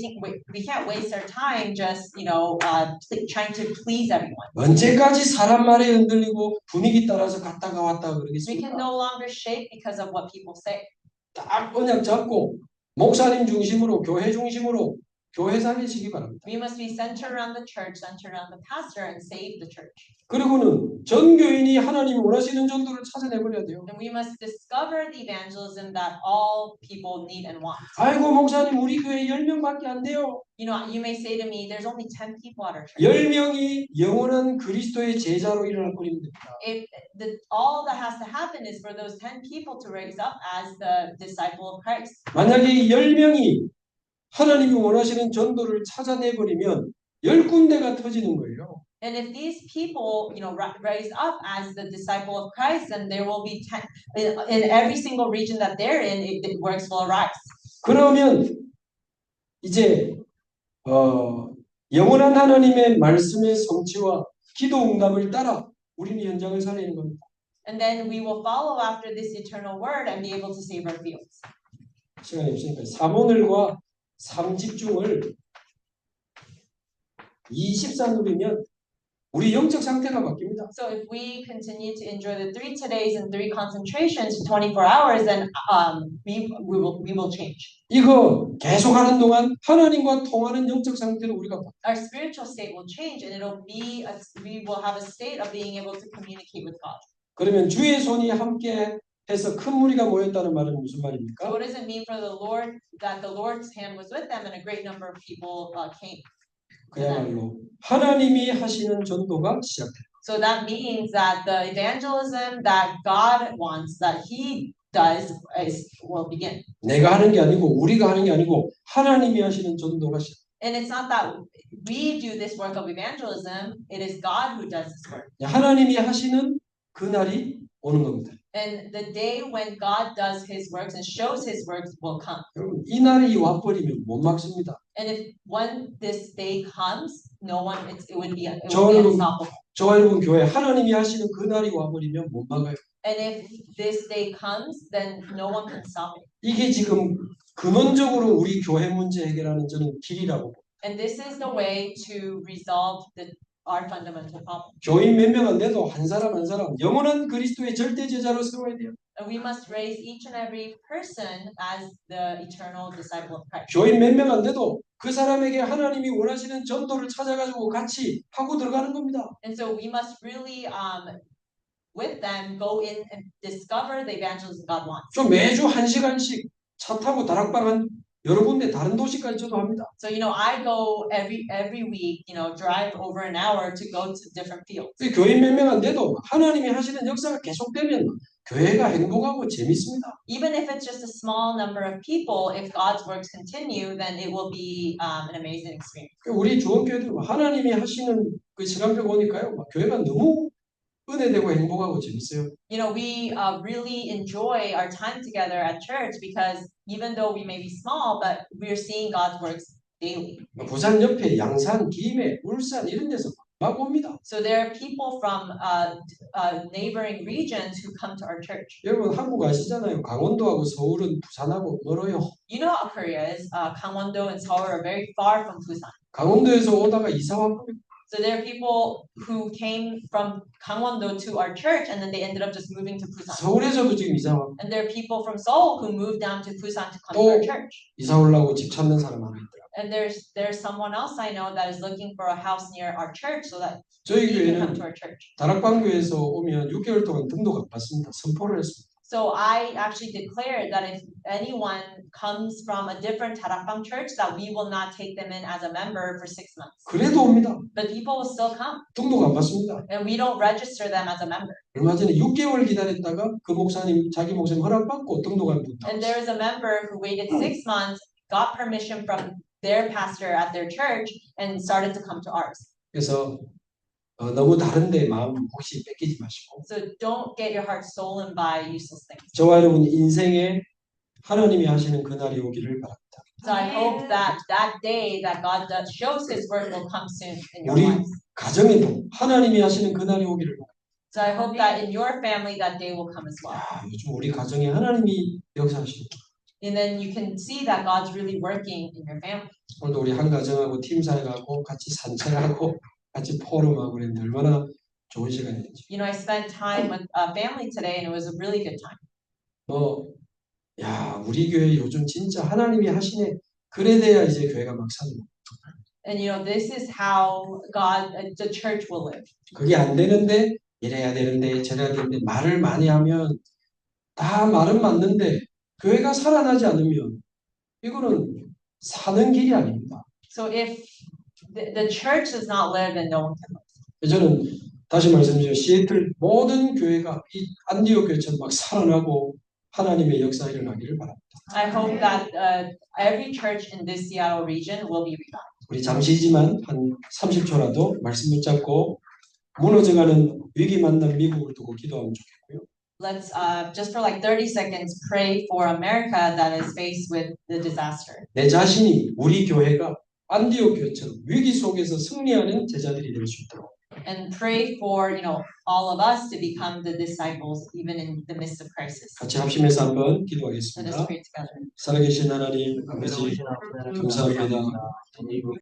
can't waste our time just trying to please everyone. 언제까지 사람 말에 흔들리고 분위기 따라서 갔다가 왔다 We can 그러겠습니까? no longer shake because of what people say. 딱 언약 잡고 목사님 중심으로 교회 중심으로 교회 살리시기 바랍니다. We must be centered around the church, centered around the pastor, and save the church. 그리고는 전 교인이 하나님이 원하시는 전도를 찾아내버려야 돼요. And we must discover the evangelism that all people need and want. 아이고 목사님 우리 교회 10명밖에 안 돼요. You may say to me, there's only 10 people at our church. 10명이 영원한 그리스도의 제자로 일어날 뿐입니다. If all that has to happen is for those 10 people to raise up as the disciple of Christ. 만약에 이 10명이 하나님이 원하시는 전도를 찾아내버리면 10군데가 터지는 거예요. And if these people, raise up as the disciple of Christ, then there will be 10 in every single region that they're in. It works will arise. 그러면 이제 영원한 하나님의 말씀의 성취와 기도 응답을 따라 우리는 현장을 살리는 겁니다. And then we will follow after this eternal word and be able to save our fields. 시간이 없으니까 3오늘과 3집중을 24 누리면 우리 영적 상태가 바뀝니다. So if we continue to enjoy the 3 todays and 3 concentrations for 24 hours, then we will change. 이거 계속하는 동안 하나님과 통하는 영적 상태로 우리가 Our spiritual state will change, and we will have a state of being able to communicate with God. 그러면 주의 손이 함께 해서 큰 무리가 모였다는 말은 무슨 So 말입니까? what does it mean for the Lord that the Lord's hand was with them and a great number of people came? 그야말로 하나님이 하시는 전도가 시작돼요. So that means that the evangelism that God wants, that He does, will begin. 내가 하는 게 아니고 우리가 하는 게 아니고 하나님이 하시는 전도가 시작. And it's not that we do this work of evangelism; it is God who does this work. 하나님이 하시는 그 날이 오는 겁니다. And the day when God does His works and shows His works will come. 여러분 이 날이 와버리면 못 막습니다. And when this day comes, it would be 저는- unstoppable. 저와 여러분 교회 하나님이 하시는 그 날이 와버리면 못 막아요. And if this day comes, then no one can stop it. 이게 지금 근원적으로 우리 교회 문제 해결하는 저는 길이라고. And this is the way to resolve our fundamental problem. 교인 몇 명 안 돼도 한 사람 한 사람 영원한 그리스도의 절대 제자로 세워야 돼요. And we must raise each and every person as the eternal disciple of Christ. 교인 몇 명 안 돼도 그 사람에게 하나님이 원하시는 전도를 찾아가지고 같이 하고 들어가는 겁니다. And so we must really, with them, go in and discover the evangelism God wants. 좀 매주 1시간씩 차 타고 다락방 한 여러 군데 다른 도시까지 저도 합니다. So I go every week, drive over an hour to go to different fields. 교인 몇 명 안 돼도 하나님이 하시는 역사가 계속되면 교회가 행복하고 재밌습니다. Even if it's just a small number of people, if God's works continue, then it will be an amazing experience. 우리 주원교회들 하나님이 하시는 그 시간표 보니까요, 교회가 너무 은혜되고 행복하고 재밌어요. We really enjoy our time together at church because even though we may be small, but we're seeing God's works daily. 부산 옆에 양산, 김해, 울산 이런 데서 막 옵니다. So there are people from neighboring regions who come to our church. 여러분 한국 아시잖아요. 강원도하고 서울은 부산하고 멀어요. You know how Korea is. Gangwon-do and Seoul are very far from Busan. 강원도에서 오다가 이사 왔고 So there are people who came from Gangwon-do to our church and then they ended up just moving to Busan. 서울에서도 지금 이사 왔고 And there are people from Seoul who moved down to Busan to come to our church. 이사 오려고 집 찾는 사람 하나 있더라고요. And there's someone else I know that is looking for a house near our church so that 저희 he can come 교회는 to our church. 다락방교에서 오면 6개월 동안 등록 안 받습니다. 선포를 했습니다. So I actually declared that if anyone comes from a different Darakbang church, that we will not take them in as a member for 6 months. 그래도 옵니다. But people will still come, 등록 안 받습니다. and we don't register them as a member. 얼마 전에 6개월 기다렸다가 그 목사님 자기 목사님 허락받고 등록 안 받고 And there is a member who waited 6 months, got permission from their pastor at their church, and started to come to ours. 그래서 너무 다른데 마음 혹시 뺏기지 마시고 So don't get your heart stolen by useless things. 저와 여러분 인생에 하나님이 하시는 그날이 오기를 바랍니다. So I hope that that day that God shows His word will come soon in your 우리 lives. 가정에도 하나님이 하시는 그날이 오기를 바랍니다. So I hope that in your family that day will come as well. 요즘 우리 가정에 하나님이 역사하시는 And then you can see that God's really working in your family. 오늘도 우리 한 가정하고 팀사에 가고 같이 산책하고 같이 포럼하고 그랬는데 얼마나 좋은 시간이었지. I spent time with a family today and it was a really good time. 우리 교회 요즘 진짜 하나님이 하시네. 그래 돼야 이제 교회가 막 사는 거야. And this is how the church will live. 그게 안 되는데 이래야 되는데 저래야 되는데 말을 많이 하면 다 말은 맞는데 교회가 살아나지 않으면 이거는 사는 길이 아닙니다. So if the church does not live, then no one can live. 저는 다시 말씀드리면 시애틀 모든 교회가 이 안디옥 교회처럼 막 살아나고 하나님의 역사가 일어나기를 바랍니다. I hope that every church in this Seattle region will be revived. 우리 잠시지만 한 30초라도 말씀 붙잡고 무너져가는 위기 만난 미국을 두고 기도하면 좋겠고요. Let's just for like 30 seconds pray for America that is faced with the disaster. 내 자신이 우리 교회가 안디옥 교회처럼 위기 속에서 승리하는 제자들이 될 수 있도록. And pray for all of us to become the disciples even in the midst of crisis. 같이 합심해서 한번 Let us 기도하겠습니다. pray together. 살아계신 하나님 아버지 감사합니다.